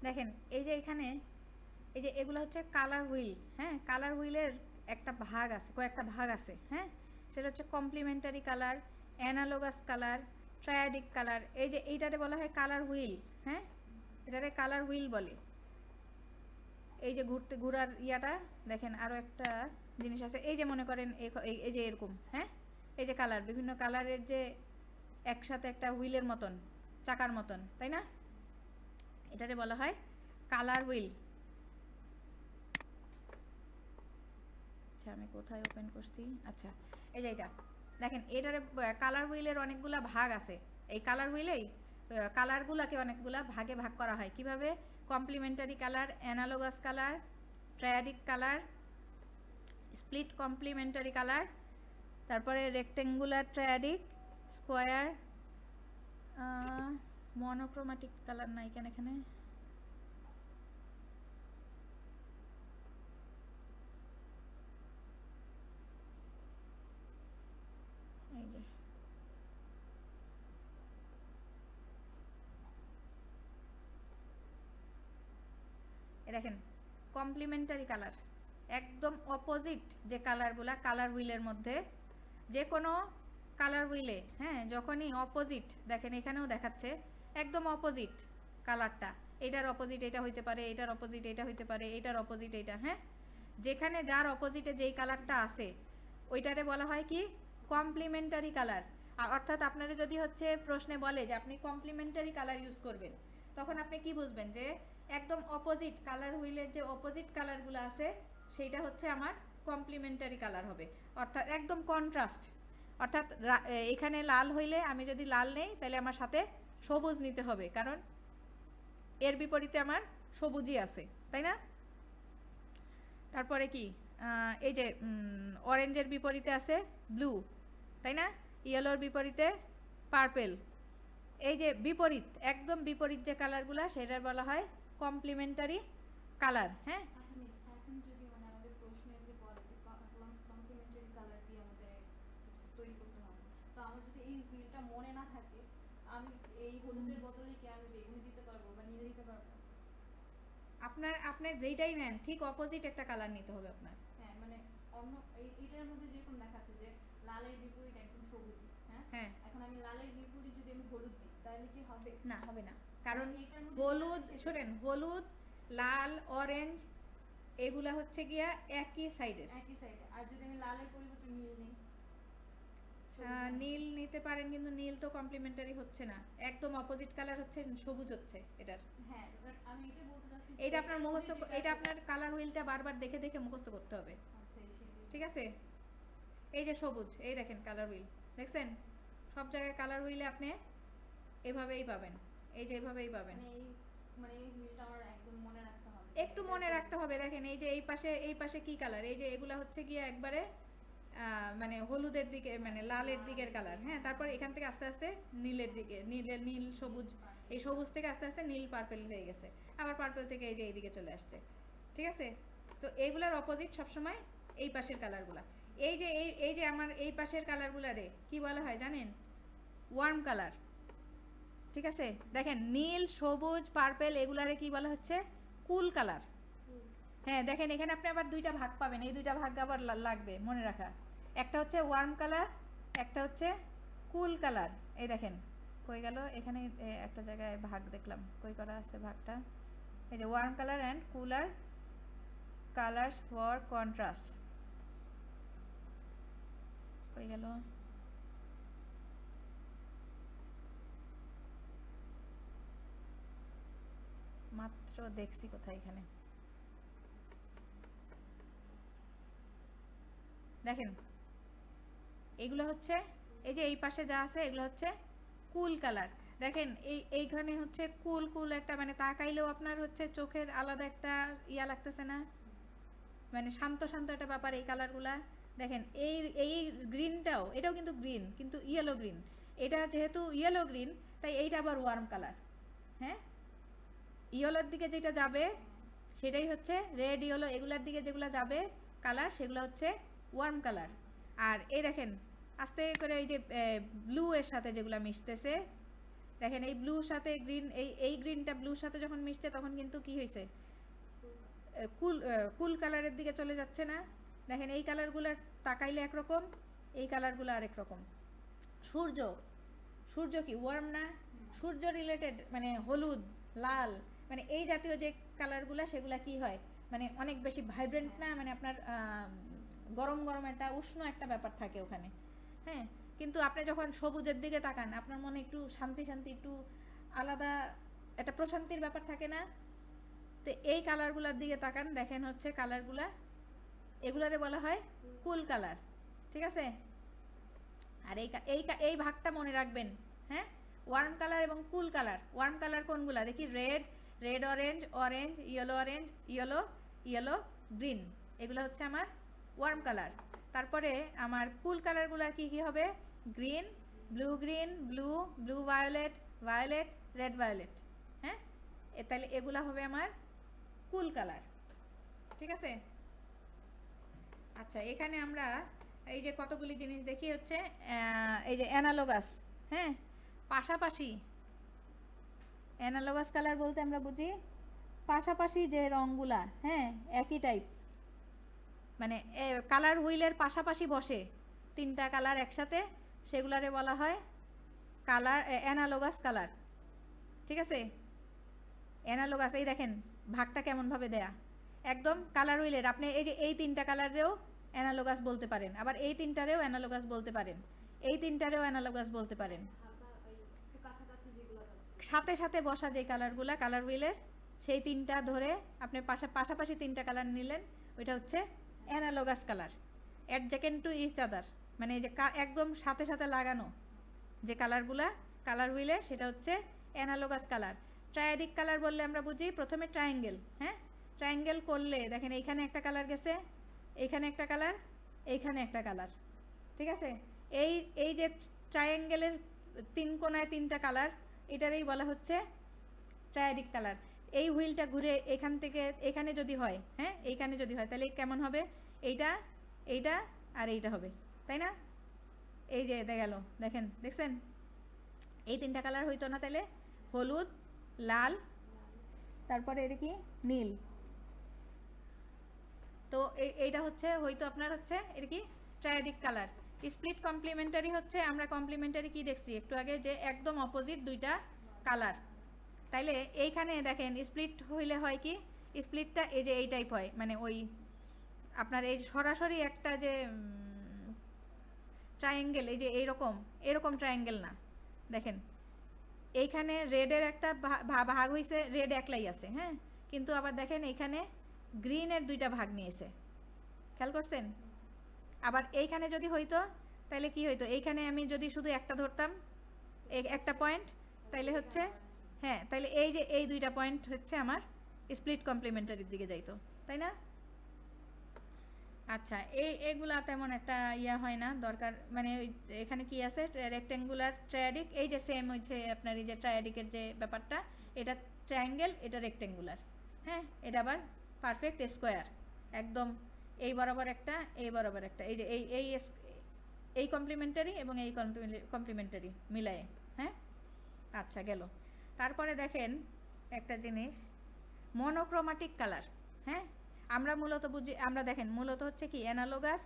দেখেন এই যে এখানে এই যে এগুলো হচ্ছে কালার হুইল। হ্যাঁ, কালার হুইলের একটা ভাগ আছে, কয়েকটা ভাগ আছে। হ্যাঁ, সেটা হচ্ছে complementary colour, analogous colour, triadic colour. এই যে এইটারে বলা হয় কালার হুইল। হ্যাঁ, এটারে কালার হুইল বলে। এই যে ঘোরার ইয়াটা দেখেন। আরও একটা জিনিস আছে, এই যে মনে করেন এই যে এরকম। হ্যাঁ, এই যে কালার, বিভিন্ন কালারের যে একসাথে একটা হুইলের মতন, চাকার মতন, তাই না? এটারে বলা হয় কালার হুইল। আচ্ছা, আমি কোথায় ওপেন করছি? আচ্ছা, এই যে এটা দেখেন, এটারে কালার হুইলের অনেকগুলা ভাগ আছে। এই কালার হুইলেই কালারগুলাকে অনেকগুলা ভাগে ভাগ করা হয়। কিভাবে? Complementary colour, analogous colour, triadic colour, split complementary colour, তারপরে rectangular triadic, square, monochromatic colour নাই কেন এখানে? এই যে দেখেন কমপ্লিমেন্টারি কালার, একদম অপোজিট যে কালারগুলা কালার হুইলের মধ্যে, যে কোনো কালার হুইলে, হ্যাঁ, যখনই অপোজিট, দেখেন এখানেও দেখাচ্ছে একদম অপোজিট কালারটা, এটার অপোজিট এটা হইতে পারে, এটার অপোজিট এটা হইতে পারে, এটার অপোজিট এটা। হ্যাঁ, যেখানে যার অপোজিটে যেই কালারটা আছে ওইটারে বলা হয় কি? Complementary colour. অর্থাৎ আপনারা যদি হচ্ছে প্রশ্নে বলে যে আপনি কমপ্লিমেন্টারি কালার ইউজ করবেন, তখন আপনি কি বুঝবেন? যে একদম অপোজিট কালার হুইলের যে অপোজিট কালারগুলো আছে সেইটা হচ্ছে আমার কমপ্লিমেন্টারি কালার হবে। অর্থাৎ একদম কন্ট্রাস্ট। অর্থাৎ এখানে লাল হইলে আমি যদি লাল নেই তাহলে আমার সাথে সবুজ নিতে হবে, কারণ এর বিপরীতে আমার সবুজই আছে, তাই না? তারপরে কি, এই যে অরেঞ্জের বিপরীতে আছে ব্লু, তাই না? ইয়েলোর বিপরীতে পার্পেল। এই যে বিপরীত, একদম বিপরীত যে কালারগুলো সেটার বলা হয় কমপ্লিমেন্টারি কালার। হ্যাঁ, এখন যদি মানে আমাদের প্রশ্নে যে বলে যে কমপ্লিমেন্টারি কালার দিয়ে আমাদের কিছু তৈরি করতে হবে, তো আমার যদি এই হুইলটা মনে না থাকে, আমি এই হলুদের বদলে কি আমি বেগুনি দিতে পারবো বা নীল দিতে পারবো? আপনার যেইটাই নেন ঠিক অপোজিট একটা কালার নিতে হবে আপনার। হ্যাঁ, মানে অন্য এটার মধ্যে যেরকম দেখাচ্ছে যে লালের বিপরীত একদম সবুজ। হ্যাঁ, হ্যাঁ, এখন আমি লালের বিপরীত যদি আমি হলুদ দিই তাহলে কি হবে? না, হবে না। কারণ এটার মধ্যে হলুদ, শোনেন, হলুদ, লাল, অরেঞ্জ এগুলা হচ্ছে গিয়া একই সাইডের। একই সাইডে। আর যদি আমি লালের পরিবর্তে নীল নিই? নীল নিতে পারেন, কিন্তু নীল তো কমপ্লিমেন্টারি হচ্ছে না, একদম অপোজিট কালার হচ্ছে সবুজ হচ্ছে এটার। হ্যাঁ, বাট আমি এটা বলতে চাচ্ছি যে এটা আপনার মুখস্থ, এটা আপনার কালার হুইলটা বারবার দেখে দেখে মুখস্থ করতে হবে। আচ্ছা, ঠিক আছে? এই যে সবুজ, এই দেখেন কালার হুইল, দেখছেন? সব জায়গায় কালার হুইলে আপনি এভাবেই পাবেন, এই যে এভাবেই পাবেন। মানে এই হুইলটা আমার একদম মনে রাখতে হবে। একটু মনে রাখতে হবে। দেখেন এই যে এই পাশে কি কালার, এই যে এগুলা হচ্ছে গিয়ে একবারে মানে হলুদের দিকে, মানে লালের দিকের কালার। হ্যাঁ, তারপর এখান থেকে আস্তে আস্তে নীলের দিকে, নীল সবুজ, এই সবুজ থেকে আস্তে আস্তে নীল পার্পেল হয়ে গেছে, আবার পার্পেল থেকে এই যে এইদিকে চলে আসছে। ঠিক আছে? তো এইগুলার অপোজিট সবসময় এই পাশের কালারগুলা। এই যে আমার এই পাশের কালারগুলারে কি বলা হয় জানেন? Worm colour. ঠিক আছে? দেখেন নীল, সবুজ, পার্পেল এগুলারে কি বলা হচ্ছে? কুল কালার। হ্যাঁ, দেখেন এখানে আপনি আবার দুইটা ভাগ পাবেন, এই দুইটা ভাগ আবার লাগবে মনে রাখা। একটা হচ্ছে ওয়ার্ম কালার, একটা হচ্ছে কুল কালার। এই দেখেন কই গেল, এখানে একটা জায়গায় ভাগ দেখলাম, কই করা আছে ভাগটা? এই যে worm colour and cooler colours for contrast. কই গেল? মাত্র দেখছি কোথায়, এখানে দেখেন এগুলো হচ্ছে, এই যে এই পাশে যা আছে এগুলো হচ্ছে কুল কালার। দেখেন এইখানে হচ্ছে কুল একটা, মানে তাকাইলেও আপনার হচ্ছে চোখের আলাদা একটা ইয়া লাগতেছে না? মানে শান্ত শান্ত একটা ব্যাপার এই কালারগুলা। দেখেন এই এই গ্রিনটাও, এটাও কিন্তু গ্রিন, কিন্তু ইয়েলো গ্রিন। এটা যেহেতু ইয়েলো গ্রিন তাই এইটা আবার ওয়ার্ম কালার। হ্যাঁ, ইয়েলোর দিকে যেটা যাবে সেটাই হচ্ছে রেড, ইয়েলো, এগুলার দিকে যেগুলো যাবে কালার সেগুলো হচ্ছে ওয়ার্ম কালার। আর এই দেখেন আস্তে করে এই যে ব্লু এর সাথে যেগুলো মিশতেছে দেখেন এই ব্লুর সাথে গ্রিন, এই গ্রিনটা ব্লুর সাথে যখন মিশছে তখন কিন্তু কি হয়েছে, কুল কালারের দিকে চলে যাচ্ছে না। দেখেন এই কালারগুলো তাকাইলে একরকম, এই কালারগুলো আরেক রকম। সূর্য, সূর্য কি ওয়ার্ম না? সূর্য রিলেটেড মানে হলুদ, লাল, মানে এই জাতীয় যে কালারগুলো সেগুলা কি হয় মানে অনেক বেশি ভাইব্রেন্ট না, মানে আপনার গরম গরম একটা উষ্ণ একটা ব্যাপার থাকে ওখানে। হ্যাঁ, কিন্তু আপনি যখন সবুজের দিকে তাকান আপনার মনে একটু শান্তি শান্তি, একটু আলাদা একটা প্রশান্তির ব্যাপার থাকে না? তো এই কালারগুলোর দিকে তাকান, দেখেন হচ্ছে কালারগুলা, এগুলারে বলা হয় কুল কালার। ঠিক আছে, আর এই ভাগটা মনে রাখবেন। হ্যাঁ, ওয়ার্ম কালার এবং কুল কালার। ওয়ার্ম কালার কোনগুলা দেখি, red orange, orange yellow, yellow green, এগুলো হচ্ছে আমার ওয়ার্ম কালার। তারপরে আমার কুল কালারগুলো কি কি হবে, green, blue violet, red violet. হ্যাঁ, তাহলে এগুলা হবে আমার কুল কালার। ঠিক আছে, আচ্ছা এখানে আমরা এই যে কতগুলি জিনিস দেখি হচ্ছে এই যে অ্যানালোগাস। হ্যাঁ, পাশাপাশি অ্যানালোগাস কালার বলতে আমরা বুঝি পাশাপাশি যে রঙগুলা, হ্যাঁ একই টাইপ, মানে কালার হুইলের পাশাপাশি বসে তিনটা কালার একসাথে, সেগুলারে বলা হয় কালার অ্যানালোগাস কালার। ঠিক আছে, অ্যানালোগাস, এই দেখেন ভাগটা কেমনভাবে দেয়া, একদম কালার হুইলের। আপনি এই যে এই তিনটা কালারেও অ্যানালোগাস বলতে পারেন, আবার এই তিনটারেও অ্যানালোগাস বলতে পারেন, এই তিনটারেও অ্যানালোগাস বলতে পারেন। সাথে সাথে বসা যে কালারগুলা কালার হুইলের, সেই তিনটা ধরে আপনি পাশাপাশি তিনটা কালার নিলেন, ওইটা হচ্ছে analogous colour. Adjacent to each other, মানে এই যে একদম সাথে সাথে লাগানো যে কালারগুলা কালার হুইলের, সেটা হচ্ছে অ্যানালোগাস কালার। ট্রায়াডিক কালার বললে আমরা বুঝি প্রথমে ট্রায়াঙ্গেল। হ্যাঁ, ট্রায়াঙ্গেল করলে দেখেন এইখানে একটা কালার গেছে, এইখানে একটা কালার, এইখানে একটা কালার। ঠিক আছে, এই যে ট্রায়াঙ্গেলের তিন কোণায় তিনটা কালার, এটারই বলা হচ্ছে ট্রায়াডিক কালার। এই হুইলটা ঘুরে এখান থেকে এখানে যদি হয়, হ্যাঁ এইখানে যদি হয় তাহলে কেমন হবে, এইটা এইটা আর এইটা হবে, তাই না? এই যে গেল, দেখেন দেখছেন এই তিনটা কালার হইতো না, তাহলে হলুদ, লাল, তারপরে এটা কি নীল। তো এইটা হচ্ছে হয়তো আপনার হচ্ছে এটা কি ট্রায়াডিক কালার। স্প্লিট কমপ্লিমেন্টারি হচ্ছে, আমরা কমপ্লিমেন্টারি কি দেখছি একটু আগে, যে একদম অপোজিট দুইটা কালার। তাইলে এইখানে দেখেন স্প্লিট হইলে হয় কি, স্প্লিটটা এই যে এই টাইপ হয়, মানে ওই আপনার এই সরাসরি একটা যে ট্রায়াঙ্গেল, এই যে এরকম ট্রায়াঙ্গেল না। দেখেন এইখানে রেডের একটা ভাগ হয়েছে, রেড একলাই আছে, হ্যাঁ, কিন্তু আবার দেখেন এইখানে গ্রিনের দুইটা ভাগ নিয়েছে, খেয়াল করছেন? আবার এইখানে যদি হইতো তাহলে কি হইতো, এইখানে আমি যদি শুধু একটা ধরতাম একটা পয়েন্ট, তাইলে হচ্ছে হ্যাঁ, তাইলে এই যে এই দুইটা পয়েন্ট হচ্ছে আমার স্প্লিট কমপ্লিমেন্টারির দিকে যাইতো, তাই না? আচ্ছা, এগুলা তেমন একটা ইয়া হয় না দরকার, মানে এখানে কি আছে রেক্টেঙ্গুলার ট্রায়াডিক, এই যে সেম হচ্ছে আপনার এই যে ট্রায়াডিকের যে ব্যাপারটা, এটা ট্রায়াঙ্গেল, এটা রেক্টেঙ্গুলার। হ্যাঁ, এটা আবার পারফেক্ট স্কোয়ার, একদম এই বরাবর একটা, এই বরাবর একটা, এই যে এই কমপ্লিমেন্টারি এবং এই কমপ্লিমেন্টারি মিলায়ে। হ্যাঁ, আচ্ছা গেল। তারপরে দেখেন একটা জিনিস, মনোক্রোমাটিক কালার। হ্যাঁ, আমরা মূলত বুঝি, আমরা দেখেন মূলত হচ্ছে কি অ্যানালোগাস,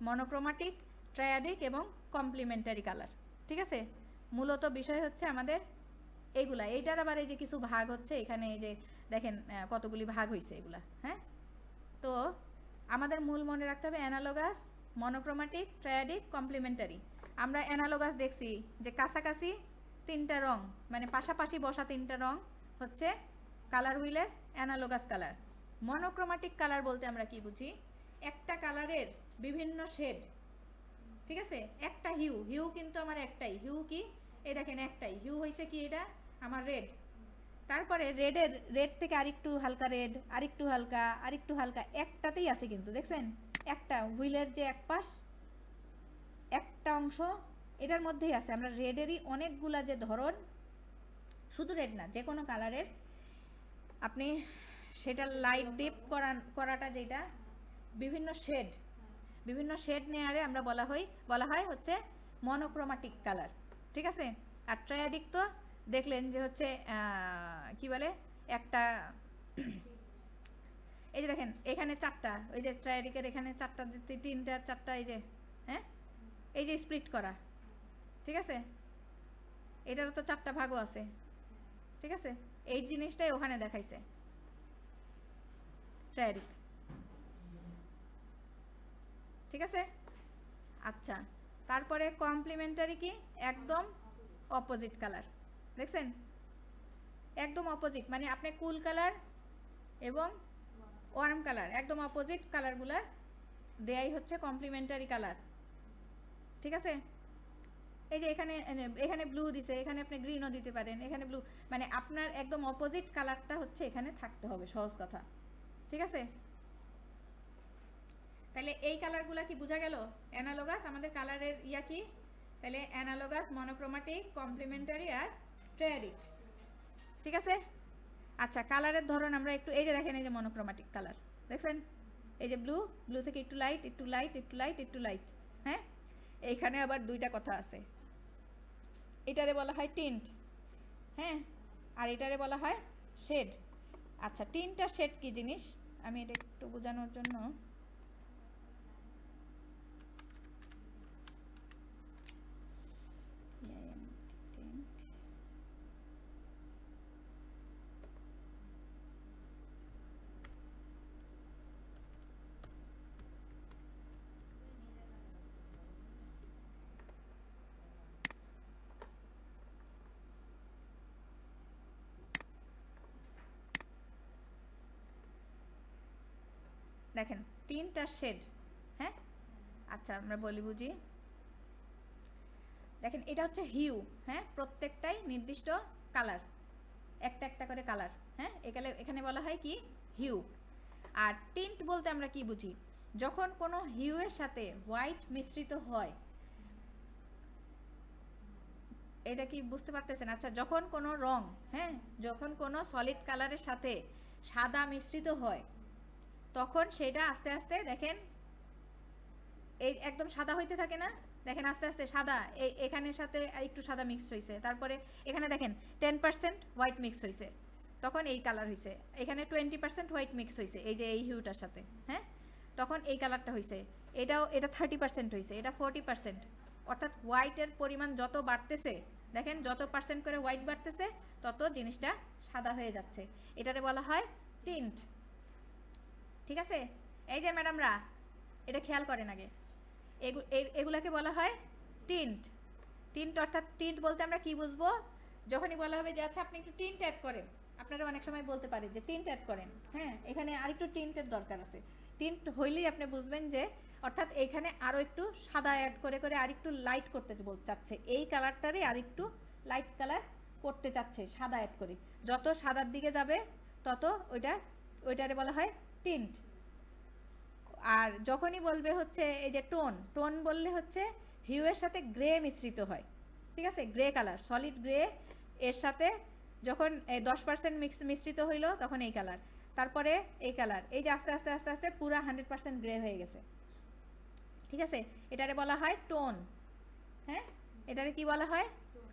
মনোক্রোমাটিক, ট্রায়াডিক এবং কমপ্লিমেন্টারি কালার। ঠিক আছে, মূলত বিষয় হচ্ছে আমাদের এইগুলা। এইটার আবার এই যে কিছু ভাগ হচ্ছে এখানে, এই যে দেখেন কতগুলি ভাগ হয়েছে এগুলা। হ্যাঁ, তো আমাদের মূল মনে রাখতে হবে অ্যানালোগাস, মনোক্রোমাটিক, ট্রায়াডিক, কমপ্লিমেন্টারি। আমরা অ্যানালোগাস দেখছি যে কাছাকাছি তিনটা রং, মানে পাশাপাশি বসা তিনটা রং হচ্ছে কালার হুইলের অ্যানালোগাস কালার। মনোক্রোমাটিক কালার বলতে আমরা কি বুঝি, একটা কালারের বিভিন্ন শেড। ঠিক আছে, একটা হিউ কিন্তু আমার একটাই হিউ, কি এই দেখেন একটাই হিউ হয়েছে, কি এটা আমার রেড। তারপরে রেড থেকে আরেকটু হালকা রেড, আরেকটু হালকা একটাতেই আছে, কিন্তু দেখছেন একটা হুইলের যে এক পাশ একটা অংশ এটার মধ্যেই আছে। আমরা রেডেরই অনেকগুলা যে ধরন, শুধু রেড না, যে কোনো কালারের আপনি সেটা লাইট ডিপ করাটা, যেটা বিভিন্ন শেড নেয়ারে আমরা বলা হয় হচ্ছে মনোক্রোমাটিক কালার। ঠিক আছে, আর ট্রায়াডিক তো দেখলেন যে হচ্ছে কি বলে একটা এই যে দেখেন এখানে চারটা, ওই যে ট্রায়াডিকের এখানে চারটা, তিনটা চারটা, এই যে হ্যাঁ এই যে স্প্লিট করা, ঠিক আছে, এটারও তো চারটা ভাগও আছে, ঠিক আছে, এই জিনিসটাই ওখানে দেখাইছে ট্রায়াডিক, ঠিক আছে। আচ্ছা, তারপরে কমপ্লিমেন্টারি কি, একদম অপোজিট কালার, দেখছেন একদম অপোজিট, মানে আপনি কুল কালার এবং ওয়ার্ম কালার একদম অপোজিট কালারগুলা দেয়াই হচ্ছে কমপ্লিমেন্টারি কালার, ঠিক আছে। এই যে এখানে এখানে ব্লু দিছে, এখানে আপনি গ্রিনও দিতে পারেন, এখানে ব্লু, মানে আপনার একদম অপোজিট কালারটা হচ্ছে এখানে থাকতে হবে, সহজ কথা, ঠিক আছে। তাহলে এই কালারগুলা কি বোঝা গেল, অ্যানালোগাস আমাদের কালারের ইয়া কি, তাহলে অ্যানালোগাস, মনোক্রোমাটিক, কমপ্লিমেন্টারি আর ট্রায়াডিক, ঠিক আছে। আচ্ছা, কালারের ধরন আমরা একটু, এই যে দেখেন এই যে মনোক্রোমাটিক কালার দেখছেন, এই যে ব্লু, ব্লু থেকে একটু লাইট, একটু লাইট, একটু লাইট, একটু লাইট, হ্যাঁ। এইখানে আবার দুইটা কথা আছে, এটারে বলা হয় টিন্ট, হ্যাঁ, আর এটারে বলা হয় শেড। আচ্ছা, টিন্ট আর শেড কি জিনিস আমি এটা একটু বোঝানোর জন্য, দেখেন টিন্ট আর শেড, হ্যাঁ। আচ্ছা, আমরা বলি বুঝি, দেখেন এটা হচ্ছে হিউ, হ্যাঁ, প্রত্যেকটাই নির্দিষ্ট কালার, একটা একটা করে কালার, হ্যাঁ, এখানে বলা হয় কি হিউ। আর টিন্ট বলতে আমরা কি বুঝি, যখন কোনো হিউ এর সাথে হোয়াইট মিশ্রিত হয়, এটা কি বুঝতে পারতেছেন? আচ্ছা, যখন কোনো রং, হ্যাঁ, যখন কোনো সলিড কালারের সাথে সাদা মিশ্রিত হয়, তখন সেটা আস্তে আস্তে দেখেন এই একদম সাদা হইতে থাকে না, দেখেন আস্তে আস্তে সাদা, এখানের সাথে একটু সাদা মিক্স হয়েছে, তারপরে এখানে দেখেন 10% হোয়াইট মিক্স হয়েছে, তখন এই কালার হয়েছে, এখানে 20% হোয়াইট মিক্স হয়েছে, এই যে এই হিউটার সাথে, হ্যাঁ, তখন এই কালারটা হয়েছে, এটা 30% হয়েছে, এটা 40%, অর্থাৎ হোয়াইটের পরিমাণ যত বাড়তেছে, দেখেন যত পার্সেন্ট করে হোয়াইট বাড়তেছে তত জিনিসটা সাদা হয়ে যাচ্ছে, এটারে বলা হয় টিন্ট, ঠিক আছে। এই যে ম্যাডামরা এটা খেয়াল করেন আগে, এগুলাকে বলা হয় টিন্ট। টিন্ট অর্থাৎ টিন্ট বলতে আমরা কি বুঝবো, যখনই বলা হবে যে আচ্ছা আপনি একটু টিন্ট অ্যাড করেন, আপনারা অনেক সময় বলতে পারে যে টিন্ট অ্যাড করেন, হ্যাঁ, এখানে আরেকটু টিন্টের দরকার আছে, টিন্ট হইলেই আপনি বুঝবেন যে অর্থাৎ এখানে আরও একটু সাদা অ্যাড করে করে আরেকটু লাইট করতে চাচ্ছে, এই কালারটারে আরেকটু লাইট কালার করতে চাচ্ছে সাদা অ্যাড করে, যত সাদার দিকে যাবে তত ওইটারে বলা হয় টিন্ট। আর যখনই বলবে হচ্ছে এই যে টোন, টোন বললে হচ্ছে হিউ এর সাথে গ্রে মিশ্রিত হয়, ঠিক আছে, গ্রে কালার, সলিড গ্রে এর সাথে যখন 10% মিশ্রিত হইলো তখন এই কালার, তারপরে এই কালার, এই যে আস্তে আস্তে আস্তে আস্তে পুরা 100% গ্রে হয়ে গেছে, ঠিক আছে, এটারে বলা হয় টোন, হ্যাঁ, এটারে কি বলা হয়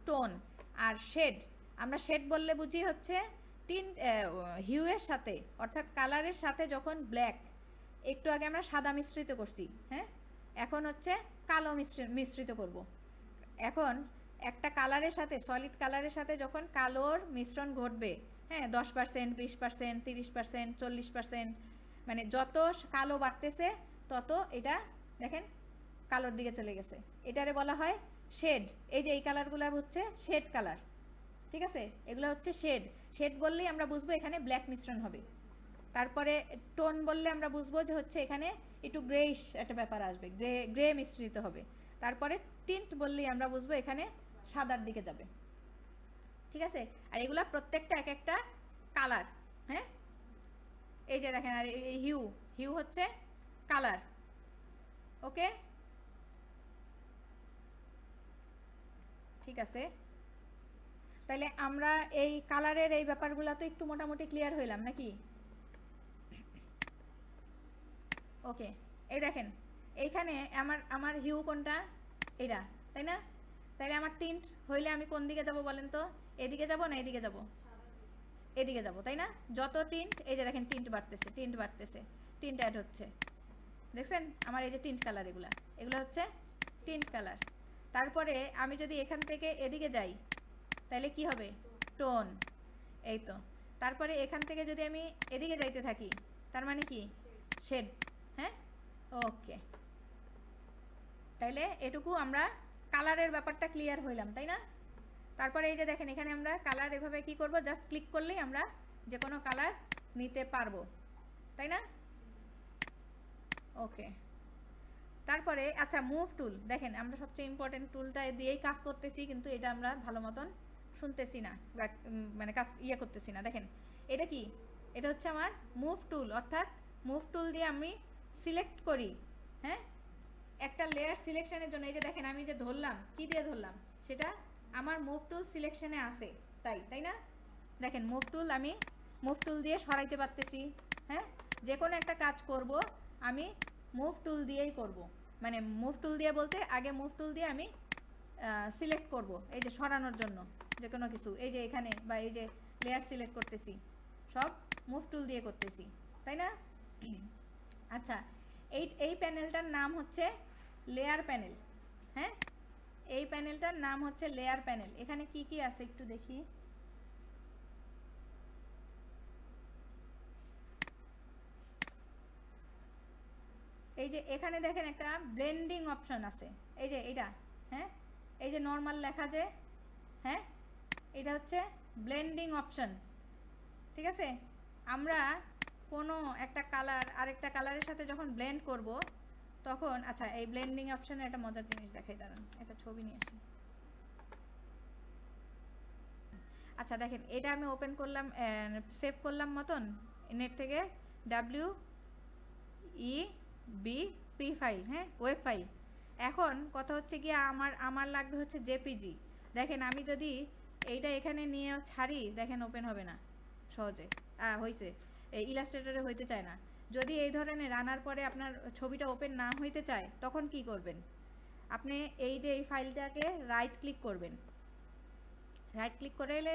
টোন। আর শেড, আমরা শেড বললে বুঝি হচ্ছে হিউ এর সাথে অর্থাৎ কালারের সাথে যখন ব্ল্যাক, একটু আগে আমরা সাদা মিশ্রিত করছি, হ্যাঁ, এখন হচ্ছে কালো মিশ্রিত করব, এখন একটা কালারের সাথে সলিড কালারের সাথে যখন কালোর মিশ্রণ ঘটবে, হ্যাঁ, 10%, 20%, 30%, 40%, মানে যত কালো বাড়তেছে তত এটা দেখেন কালোর দিকে চলে গেছে, এটারে বলা হয় শেড। এই যে এই কালারগুলো হচ্ছে শেড কালার, ঠিক আছে, এগুলো হচ্ছে শেড। শেড বললেই আমরা বুঝবো এখানে ব্ল্যাক মিশ্রণ হবে, তারপরে টোন বললে আমরা বুঝবো যে হচ্ছে এখানে একটু গ্রেইশ একটা ব্যাপার আসবে, গ্রে মিশ্রিত হবে, তারপরে টিন্ট বললেই আমরা বুঝবো এখানে সাদার দিকে যাবে, ঠিক আছে। আর এগুলা প্রত্যেকটা এক একটা কালার, হ্যাঁ, এই যে দেখেন, আর এই হিউ হচ্ছে কালার, ওকে, ঠিক আছে। তাইলে আমরা এই কালারের এই ব্যাপারগুলো তো একটু মোটামুটি ক্লিয়ার হইলাম নাকি? ওকে, এই দেখেন এইখানে আমার হিউ কোনটা, এটা, তাই না, তাইলে আমার টিন্ট হইলে আমি কোন দিকে যাব বলেন তো, এদিকে যাব না এদিকে যাব? এদিকে যাব, তাই না? যত টিন্ট, এই যে দেখেন টিন্ট বাড়তেছে, টিন্ট বাড়তেছে, টিন্ট অ্যাড হচ্ছে, দেখছেন আমার এই যে টিন্ট কালার, এগুলো হচ্ছে টিন্ট কালার। তারপরে আমি যদি এখান থেকে এদিকে যাই তাহলে কি হবে? টোন। এই তো। তারপরে এখান থেকে যদি আমি এদিকে যাইতে থাকি তার মানে কি? শেড। হ্যাঁ, ওকে। তাইলে এটুকু আমরা কালারের ব্যাপারটা ক্লিয়ার হইলাম, তাই না? তারপরে এই যে দেখেন এখানে আমরা কালার এভাবে কি করব, জাস্ট ক্লিক করলেই আমরা যে কোনো কালার নিতে পারবো, তাই না? ওকে। তারপরে আচ্ছা, মুভ টুল দেখেন, আমরা সবচেয়ে ইম্পর্টেন্ট টুলটা দিয়েই কাজ করতেছি, কিন্তু এটা আমরা ভালো মতন শুনতেছি না, মানে কাজ করতেছি না। দেখেন এটা কি? এটা হচ্ছে আমার মুভ টুল, অর্থাৎ মুভ টুল দিয়ে আমি সিলেক্ট করি। হ্যাঁ, একটা লেয়ার সিলেকশনের জন্য এই যে দেখেন আমি যে ধরলাম, কি দিয়ে ধরলাম, সেটা আমার মুভ টুল সিলেকশনে আসে, তাই না? দেখেন মুভ টুল, আমি মুভ টুল দিয়ে সরাইতে পারতেছি। হ্যাঁ, যে কোনো একটা কাজ করব আমি মুভ টুল দিয়েই করব, মানে মুভ টুল দিয়ে বলতে আগে মুভ টুল দিয়ে আমি সিলেক্ট করব, এই যে সরানোর জন্য যে কোনো কিছু, এই যে এখানে বা এই যে লেয়ার সিলেক্ট করতেছি, সব মুভ টুল দিয়ে করতেছি, তাই না? আচ্ছা, এই প্যানেলটার নাম হচ্ছে লেয়ার প্যানেল। হ্যাঁ, এই প্যানেলটার নাম হচ্ছে লেয়ার প্যানেল। এখানে কি কি আছে একটু দেখি। এই যে এখানে দেখেন একটা ব্লেন্ডিং অপশন আছে, এই যে এটা। হ্যাঁ, এই যে নর্মাল লেখা যে, হ্যাঁ, এটা হচ্ছে ব্লেন্ডিং অপশন, ঠিক আছে? আমরা কোনো একটা কালার আরেকটা কালারের সাথে যখন ব্লেন্ড করব তখন, আচ্ছা এই ব্লেন্ডিং অপশনে একটা মজার জিনিস দেখাই, দাঁড়ান একটা ছবি নিয়ে আসি। আচ্ছা দেখেন, এটা আমি ওপেন করলাম, সেভ করলাম মতন নেট থেকে, WEBP ফাইল, হ্যাঁ, ওয়েব ফাইল। এখন কথা হচ্ছে কি, আমার লাগবে হচ্ছে জেপিজি। দেখেন আমি যদি এইটা এখানে নিয়ে ছাড়ি, দেখেন ওপেন হবে না সহজে, হয়েছে, এই ইলাস্ট্রেটরে হইতে চায় না। যদি এই ধরনের রানার পরে আপনার ছবিটা ওপেন না হইতে চায় তখন কি করবেন? আপনি এই যে এই ফাইলটাকে রাইট ক্লিক করবেন, রাইট ক্লিক করে এলে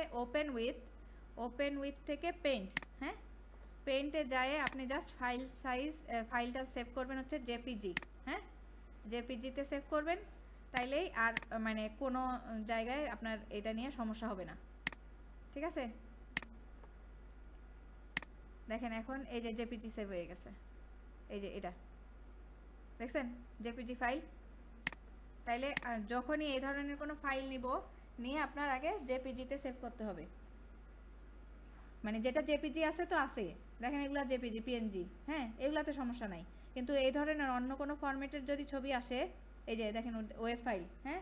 ওপেন উইথ থেকে পেইন্ট, হ্যাঁ, পেইন্টে যায় আপনি জাস্ট ফাইল সাইজ, ফাইলটা সেভ করবেন হচ্ছে জেপিজি। হ্যাঁ, জেপিজিতে সেভ করবেন, তাইলেই আর মানে কোনো জায়গায় আপনার এটা নিয়ে সমস্যা হবে না, ঠিক আছে? দেখেন এখন এই যে জেপিজি সেভ হয়ে গেছে, এই যে এটা দেখছেন জেপিজি ফাইল। তাইলে যখনই এই ধরনের কোনো ফাইল নিয়ে আপনার আগে জেপিজিতে সেভ করতে হবে, মানে যেটা জেপিজি আছে তো আছে, দেখেন এগুলো জেপিজি, পিএনজি, হ্যাঁ, এগুলাতে সমস্যা নাই। কিন্তু এই ধরনের অন্য কোনো ফরম্যাটের যদি ছবি আসে, এই যে দেখেন ওয়েব ফাইল, হ্যাঁ,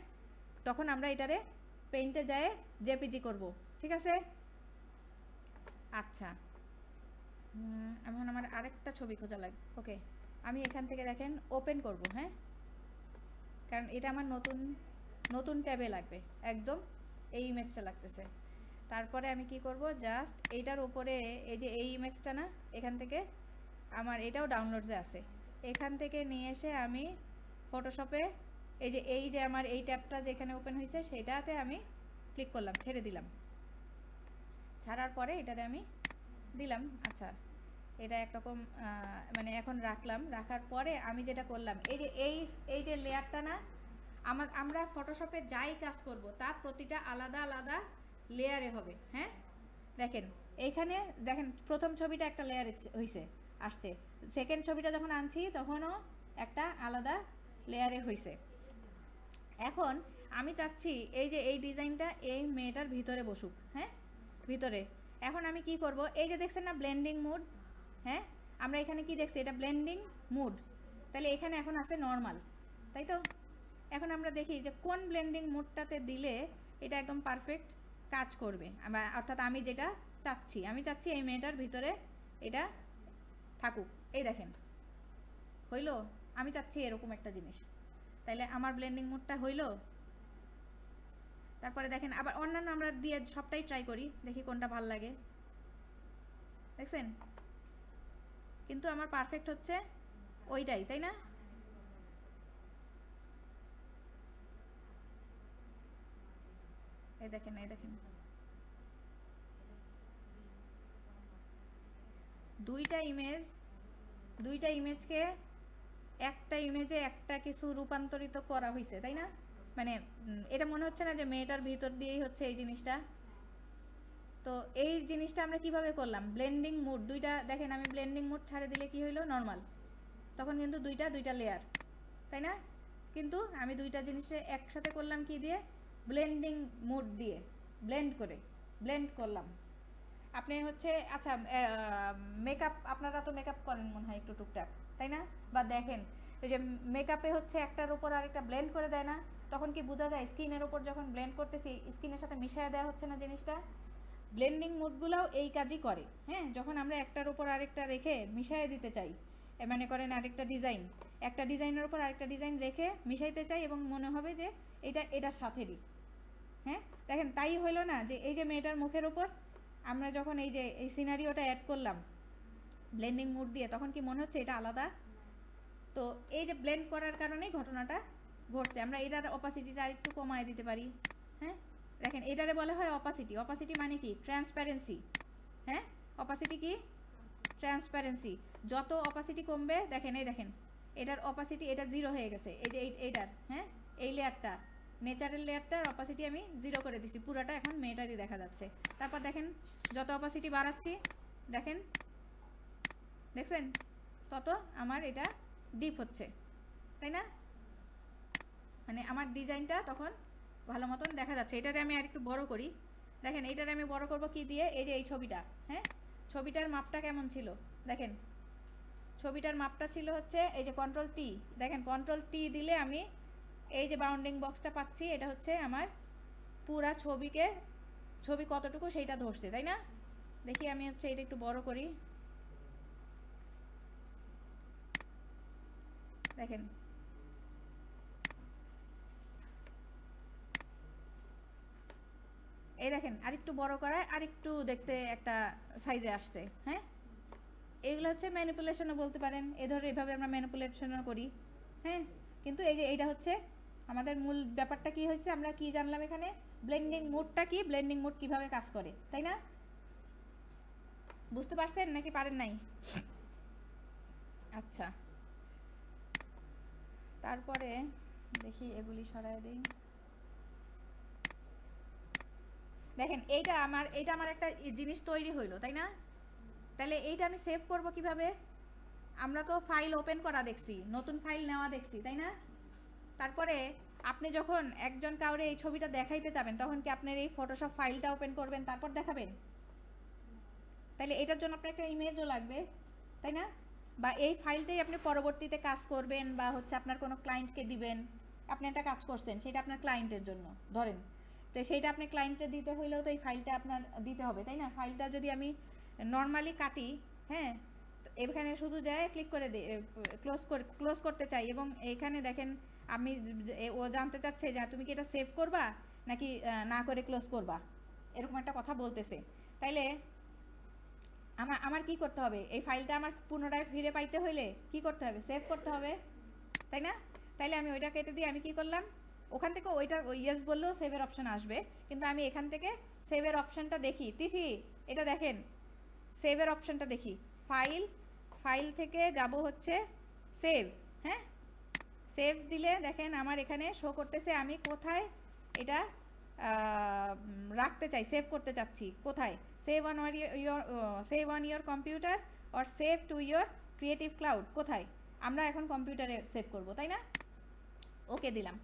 তখন আমরা এটারে পেইন্টে যায় জেপিজি করব, ঠিক আছে? আচ্ছা, এখন আমার আরেকটা ছবি খোঁজা লাগবে। ওকে, আমি এখান থেকে দেখেন ওপেন করব, হ্যাঁ, কারণ এটা আমার নতুন ট্যাবে লাগবে, একদম এই ইমেজটা লাগতেছে। তারপরে আমি কি করব, জাস্ট এইটার উপরে এই যে এই ইমেজটা না, এখান থেকে আমার এটাও ডাউনলোডসে আছে, এখান থেকে নিয়ে এসে আমি ফটোশপে এই যে আমার এই ট্যাবটা যেখানে ওপেন হয়েছে সেটাতে আমি ক্লিক করলাম, ছেড়ে দিলাম, ছাড়ার পরে এটাতে আমি দিলাম। আচ্ছা, এটা একরকম মানে এখন রাখার পরে আমি যেটা করলাম, এই যে লেয়ারটা না, আমরা ফটোশপে যাই কাজ করব তা প্রতিটা আলাদা আলাদা লেয়ারে হবে। হ্যাঁ, দেখেন এইখানে দেখেন প্রথম ছবিটা একটা লেয়ারে আসছে, সেকেন্ড ছবিটা যখন আনছি তখনও একটা আলাদা লেয়ারে হয়েছে। এখন আমি চাচ্ছি এই যে এই ডিজাইনটা এই মেয়েটার ভিতরে বসুক, হ্যাঁ, ভিতরে। এখন আমি কি করব, এই যে দেখছেন না ব্লেন্ডিং মুড, হ্যাঁ, আমরা এখানে কি দেখছি, এটা ব্লেন্ডিং মুড, তাহলে এখানে এখন আছে নর্মাল, তাই তো? এখন আমরা দেখি যে কোন ব্লেন্ডিং মুডটাতে দিলে এটা একদম পারফেক্ট কাজ করবে, অর্থাৎ আমি যেটা চাচ্ছি, এই মেয়েটার ভিতরে এটা থাকুক। এই দেখেন হইলো, আমি চাচ্ছি এরকম একটা জিনিস, তাইলে আমার ব্লেন্ডিং মুডটা হইলো। তারপরে দেখেন আবার অন্যান্য আমরা দিয়ে সবটাই ট্রাই করি, দেখি কোনটা ভাল লাগে, দেখছেন? কিন্তু আমার পারফেক্ট হচ্ছে ওইটাই, তাই না? এই দেখেন দুইটা ইমেজকে একটা ইমেজে একটা কিছু রূপান্তরিত করা হয়েছে, তাই না? মানে এটা মনে হচ্ছে না যে মেয়েটার ভিতর দিয়েই হচ্ছে এই জিনিসটা? তো এই জিনিসটা আমরা কিভাবে করলাম? ব্লেন্ডিং মোড দুইটা, দেখেন আমি ব্লেন্ডিং মোড ছাড়ে দিলে কি হইলো, নর্মাল, তখন কিন্তু দুইটা লেয়ার, তাই না? কিন্তু আমি দুইটা জিনিসে একসাথে করলাম কি দিয়ে? ব্লেন্ডিং মোড দিয়ে ব্লেন্ড করলাম। আপনি হচ্ছে আচ্ছা মেকআপ, আপনারা তো মেকআপ করেন মনে হয় একটু টুকটাক, তাই না? বা দেখেন ওই যে মেকআপে হচ্ছে একটার উপর আরেকটা ব্লেন্ড করে দেয় না, তখন কি বোঝা যায়? স্কিনের উপর যখন ব্লেন্ড করতেছি স্কিনের সাথে মিশিয়ে দেওয়া হচ্ছে না জিনিসটা? ব্লেন্ডিং মোডগুলোও এই কাজই করে। হ্যাঁ, যখন আমরা একটার উপর আরেকটা রেখে মিশিয়ে দিতে চাই, মানে করেন আরেকটা ডিজাইন, একটা ডিজাইনের উপর আরেকটা ডিজাইন রেখে মিশাইতে চাই এবং মনে হবে যে এটার সাথেরই। হ্যাঁ, দেখেন তাই হইলো না যে এই যে মেয়েটার মুখের উপর আমরা যখন এই যে এই সিনারিওটা অ্যাড করলাম ব্লেন্ডিং মোড দিয়ে, তখন কি মনে হচ্ছে এটা আলাদা? তো এই যে ব্লেন্ড করার কারণেই ঘটনাটা ঘটছে। আমরা এটার অপাসিটিটা আরেকটু কমায় দিতে পারি। হ্যাঁ, দেখেন এটারে বলা হয় অপাসিটি মানে কি? ট্রান্সপারেন্সি। হ্যাঁ, অপাসিটি কি? ট্রান্সপারেন্সি। যত অপাসিটি কমবে, দেখেন এই দেখেন এটার অপাসিটি এটা 0 হয়ে গেছে, এই যে এইটার, হ্যাঁ এই লেয়ারটা, নেচারাল লেয়ারটার অপাসিটি আমি 0 করে দিছি, পুরাটা এখন মেয়েটারই দেখা যাচ্ছে। তারপর দেখেন যত অপাসিটি বাড়াচ্ছি, দেখছেন তত আমার এটা ডিপ হচ্ছে, তাই না? মানে আমার ডিজাইনটা তখন ভালো মতন দেখা যাচ্ছে। এটারে আমি আরেকটু বড় করি, দেখেন এইটারে আমি বড় করব কি দিয়ে? এই যে এই ছবিটা, হ্যাঁ ছবিটার মাপটা কেমন ছিল দেখেন, ছবিটার মাপটা ছিল হচ্ছে এই যে কন্ট্রোল টি, দেখেন কন্ট্রোল টি দিলে আমি এই যে বাউন্ডিং বক্সটা পাচ্ছি, এটা হচ্ছে আমার পুরা ছবি কতটুকু সেইটা ধরছে, তাই না? দেখি আমি হচ্ছে এটা একটু বড় করি, দেখেন এই দেখেন আরেকটু বড় করায় আরেকটু দেখতে একটা সাইজে আসছে। হ্যাঁ, এইগুলো হচ্ছে ম্যানিপুলেশনও বলতে পারেন, এভাবে আমরা ম্যানিপুলেশনও করি। হ্যাঁ, কিন্তু এই যে এইটা হচ্ছে আমাদের মূল ব্যাপারটা কি হয়েছে, আমরা কি জানলাম এখানে? ব্লেন্ডিং মোডটা কি, ব্লেন্ডিং মোড কিভাবে কাজ করে, তাই না? বুঝতে পারছেন নাকি পারেন নাই? আচ্ছা, তারপরে দেখি এগুলি সরাই দিই। দেখেন এইটা আমার একটা জিনিস তৈরি হইলো, তাই না? তাহলে এইটা আমি সেভ করব কিভাবে? আমরা তো ফাইল ওপেন করা দেখছি, নতুন ফাইল নেওয়া দেখছি, তাই না? তারপরে আপনি যখন একজন কাউরে এই ছবিটা দেখাইতে যাবেন, তখন কি আপনার এই ফটোশপ ফাইলটা ওপেন করবেন তারপর দেখাবেন? তাহলে এটার জন্য আপনার একটা ইমেজও লাগবে, তাই না? বা এই ফাইলটাই আপনি পরবর্তীতে কাজ করবেন, বা হচ্ছে আপনার কোনো ক্লায়েন্টকে দিবেন। আপনি একটা কাজ করছেন, সেটা আপনার ক্লায়েন্টের জন্য ধরেন, তো সেইটা আপনি ক্লায়েন্টে দিতে হইলেও তো এই ফাইলটা আপনার দিতে হবে, তাই না? ফাইলটা যদি আমি নর্মালি কাটি, হ্যাঁ এখানে শুধু যায় ক্লিক করে দিই, ক্লোজ করতে চাই, এবং এখানে দেখেন আমি ও জানতে চাচ্ছে যে তুমি কি এটা সেভ করবা নাকি না করে ক্লোজ করবা, এরকম একটা কথা বলতেছে। তাইলে আমার কি করতে হবে? এই ফাইলটা আমার পুনরায় ফিরে পাইতে হইলে কি করতে হবে? সেভ করতে হবে, তাই না? তাইলে আমি ওইটা কেটে দিয়ে আমি কি করলাম, ওখান থেকে ওইটা ইয়েস বললেও সেভের অপশন আসবে, কিন্তু আমি এখান থেকে সেভের অপশনটা দেখি। তিথি এটা দেখেন, সেভের অপশনটা দেখি, ফাইল থেকে যাব হচ্ছে সেভ। হ্যাঁ, সেভ দিলে দেখেন আমার এখানে শো করতেছে আমি কোথায় এটা রাখতে চাই, সেভ করতে চাচ্ছি। কোথায়? Save on your computer or save to your creative cloud. কোথায়? আমরা এখন কম্পিউটারে সেভ করব, তাই না? ওকে দিলাম।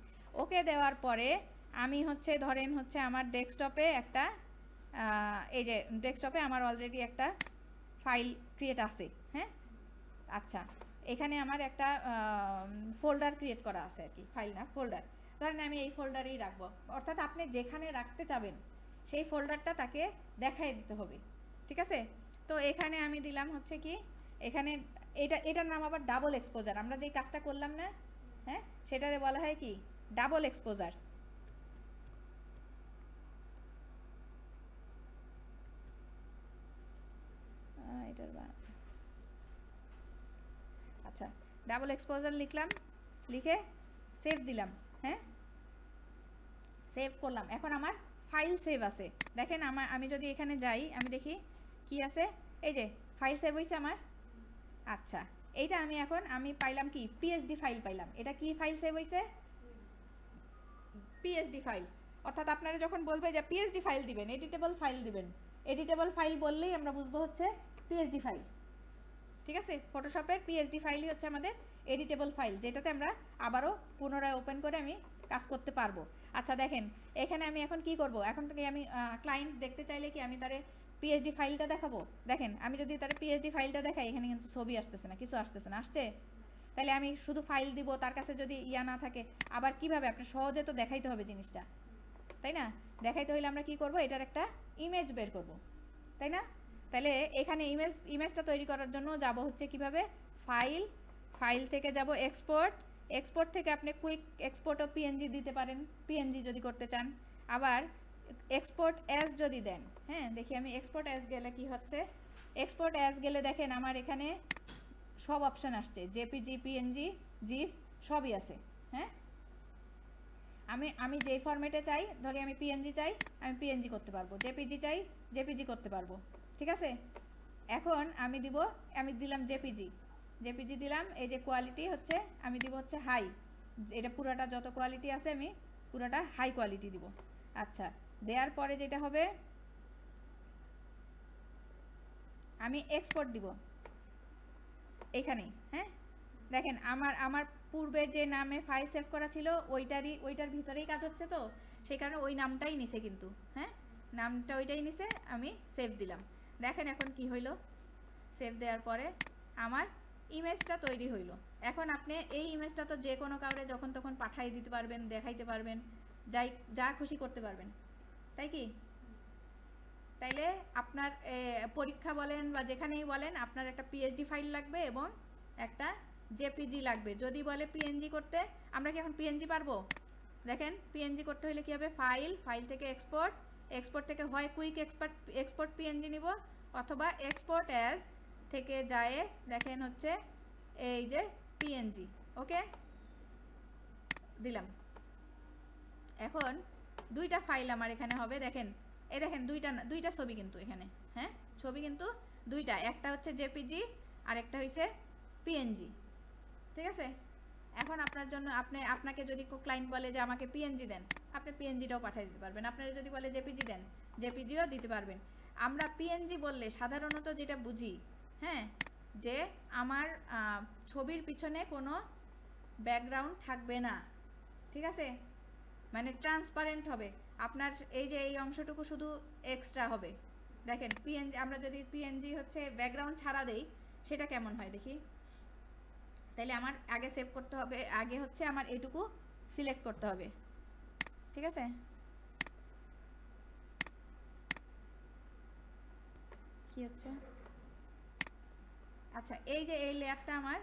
ওকে দেওয়ার পরে আমি হচ্ছে ধরেন হচ্ছে আমার ডেস্কটপে একটা এই যে ডেস্কটপে আমার অলরেডি একটা ফাইল ক্রিয়েট আছে। হ্যাঁ, আচ্ছা এখানে আমার একটা ফোল্ডার ক্রিয়েট করা আছে আর কি, ফাইল না ফোল্ডার। ধরেন আমি এই ফোল্ডারেই রাখবো, অর্থাৎ আপনি যেখানে রাখতে চাবেন সেই ফোল্ডারটা তাকে দেখাই দিতে হবে, ঠিক আছে? তো এখানে আমি দিলাম হচ্ছে কি, এখানে এটার নাম আবার ডাবল এক্সপোজার। আমরা যেই কাজটা করলাম না, হ্যাঁ সেটারে বলা হয় কি? Double exposure. আচ্ছা, ডাবল এক্সপোজার লিখলাম, লিখে সেভ দিলাম। হ্যাঁ, সেভ করলাম, এখন আমার ফাইল সেভ আছে। দেখেন আমি যদি এখানে যাই, আমি দেখি কি আছে, এই যে ফাইল সেভ হয়েছে আমার। আচ্ছা, এইটা আমি পাইলাম কি পিএসডি ফাইল পাইলাম। এটা কি ফাইল সেভ হয়েছে? PSD file. অর্থাৎ আপনারা যখন বলবে যে পিএসডি ফাইল দিবেন, এডিটেবল ফাইল দিবেন, এডিটেবল ফাইল বললেই আমরা বুঝবো হচ্ছে পিএসডি ফাইল। ঠিক আছে, ফটোশপের পিএসডি ফাইলই হচ্ছে আমাদের এডিটেবল ফাইল, যেটাতে আমরা আবারও পুনরায় ওপেন করে আমি কাজ করতে পারবো। আচ্ছা দেখেন, এখানে আমি এখন কি করব, এখন থেকে আমি ক্লায়েন্ট দেখতে চাইলে কি আমি তারে পিএসডি ফাইলটা দেখাবো? দেখেন, আমি যদি তারে পিএসডি ফাইলটা দেখাই, এখানে কিন্তু ছবি আসতেছে না, কিছু আসতেছে না। আসছে? তাহলে আমি শুধু ফাইল দিব, তার কাছে যদি ইয়া না থাকে, আবার কিভাবে আপনি সহজে তো দেখাইতে হবে জিনিসটা, তাই না? দেখাইতে হইলে আমরা কি করব, এটার একটা ইমেজ বের করব, তাই না? তাহলে এখানে ইমেজটা তৈরি করার জন্য যাব হচ্ছে কিভাবে, ফাইল থেকে যাব এক্সপোর্ট থেকে আপনি কুইক এক্সপোর্টও পিএনজি দিতে পারেন, পিএনজি যদি করতে চান। আবার এক্সপোর্ট অ্যাজ যদি দেন, হ্যাঁ দেখি আমি এক্সপোর্ট অ্যাজ গেলে কি হচ্ছে। এক্সপোর্ট অ্যাজ গেলে দেখেন আমার এখানে সব অপশান আসছে, জেপিজি, পিএনজি, জিফ সবই আছে। হ্যাঁ, আমি যেই ফরম্যাটে চাই, ধরি আমি পিএনজি চাই, আমি পিএনজি করতে পারবো, জেপিজি চাই, জেপিজি করতে পারবো। ঠিক আছে, এখন আমি দিলাম জেপিজি দিলাম। এই যে কোয়ালিটি হচ্ছে আমি দিব হচ্ছে হাই, এটা পুরাটা যত কোয়ালিটি আছে আমি পুরাটা হাই কোয়ালিটি দিব। আচ্ছা, দেওয়ার পরে যেটা হবে আমি এক্সপোর্ট দিব এখানেই। হ্যাঁ দেখেন, আমার পূর্বে যে নামে ফাইল সেভ করা ছিল ওইটার ভিতরেই কাজ হচ্ছে, তো সেই কারণে ওই নামটাই নিছে কিন্তু। হ্যাঁ, নামটা ওইটাই নিছে, আমি সেভ দিলাম। দেখেন এখন কি হইল, সেভ দেওয়ার পরে আমার ইমেজটা তৈরি হইল। এখন আপনি এই ইমেজটা তো যে কোনো কাউরে যখন তখন পাঠাই দিতে পারবেন, দেখাইতে পারবেন, যা খুশি করতে পারবেন, তাই কি? তাইলে আপনার পরীক্ষা বলেন বা যেখানেই বলেন, আপনার একটা পিএসডি ফাইল লাগবে এবং একটা জেপিজি লাগবে। যদি বলে পিএনজি করতে, আমরা কি এখন পিএনজি পারবো? দেখেন, পিএনজি করতে হলে কি হবে, ফাইল থেকে এক্সপোর্ট থেকে হয় কুইক এক্সপোর্ট পিএনজি নিব, অথবা এক্সপোর্ট অ্যাজ থেকে যায় দেখেন হচ্ছে এই যে পিএনজি। ওকে, দিলাম। এখন দুইটা ফাইল আমার এখানে হবে। দেখেন, এই দেখেন দুইটা ছবি কিন্তু এখানে। হ্যাঁ, ছবি কিন্তু দুইটা, একটা হচ্ছে জেপিজি আর একটা হইছে পিএনজি। ঠিক আছে, এখন আপনার জন্য আপনাকে যদি ক্লায়েন্ট বলে যে আমাকে পিএনজি দেন, আপনি পিএনজিটাও পাঠিয়ে দিতে পারবেন। আপনারা যদি বলে জেপিজি দেন, জেপিজিও দিতে পারবেন। আমরা পিএনজি বললে সাধারণত যেটা বুঝি, হ্যাঁ, যে আমার ছবির পিছনে কোনো ব্যাকগ্রাউন্ড থাকবে না। ঠিক আছে, মানে ট্রান্সপারেন্ট হবে, আপনার এই যে এই অংশটুকু শুধু এক্সট্রা হবে। দেখেন পিএনজি, আমরা যদি পিএনজি হচ্ছে ব্যাকগ্রাউন্ড ছাড়া দেই, সেটা কেমন হয় দেখি। তাইলে আমার আগে সেভ করতে হবে, আগে হচ্ছে আমার এটুকু সিলেক্ট করতে হবে। ঠিক আছে, কি হচ্ছে, আচ্ছা এই যে এই লেয়ারটা আমার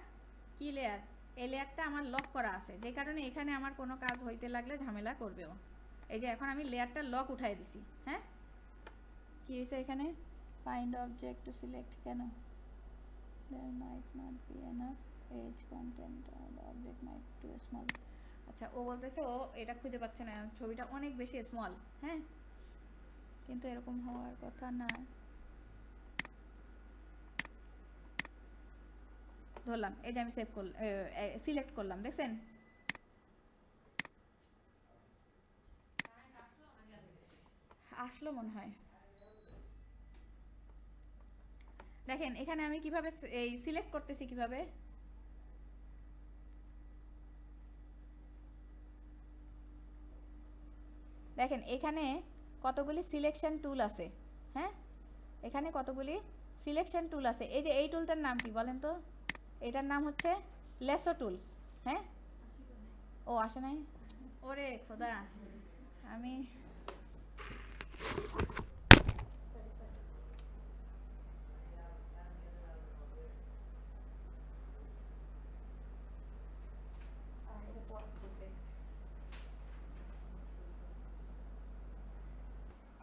কি লেয়ার, এই লেয়ারটা আমার লক করা আছে, যে কারণে এখানে আমার কোনো কাজ হইতে লাগলে ঝামেলা করবেও। এই যে এখন আমি লেয়ারটা লক উঠাই দিছি। হ্যাঁ, কি হয়েছে এখানে, ফাইন্ড অবজেক্ট টু সিলেক্ট, কেন there might not be enough edge content or the object might too small। আচ্ছা, ও বলতেছে ও এটা খুঁজে পাচ্ছে না, ছবিটা অনেক বেশি স্মল। হ্যাঁ, কিন্তু এরকম হওয়ার কথা না। ধরলাম, এই যে আমি সেভ করলাম, সিলেক্ট করলাম, দেখছেন আসলো মনে হয়। দেখেন এখানে আমি কিভাবে এই সিলেক্ট করতেছি, কিভাবে দেখেন এখানে কতগুলি সিলেকশন টুল আছে। হ্যাঁ, এখানে কতগুলি সিলেকশন টুল আছে। এই যে এই টুলটার নাম কি বলেন তো, এটার নাম হচ্ছে লেসো টুল। হ্যাঁ, ও আসে নাই, ওরে খোদা, আমি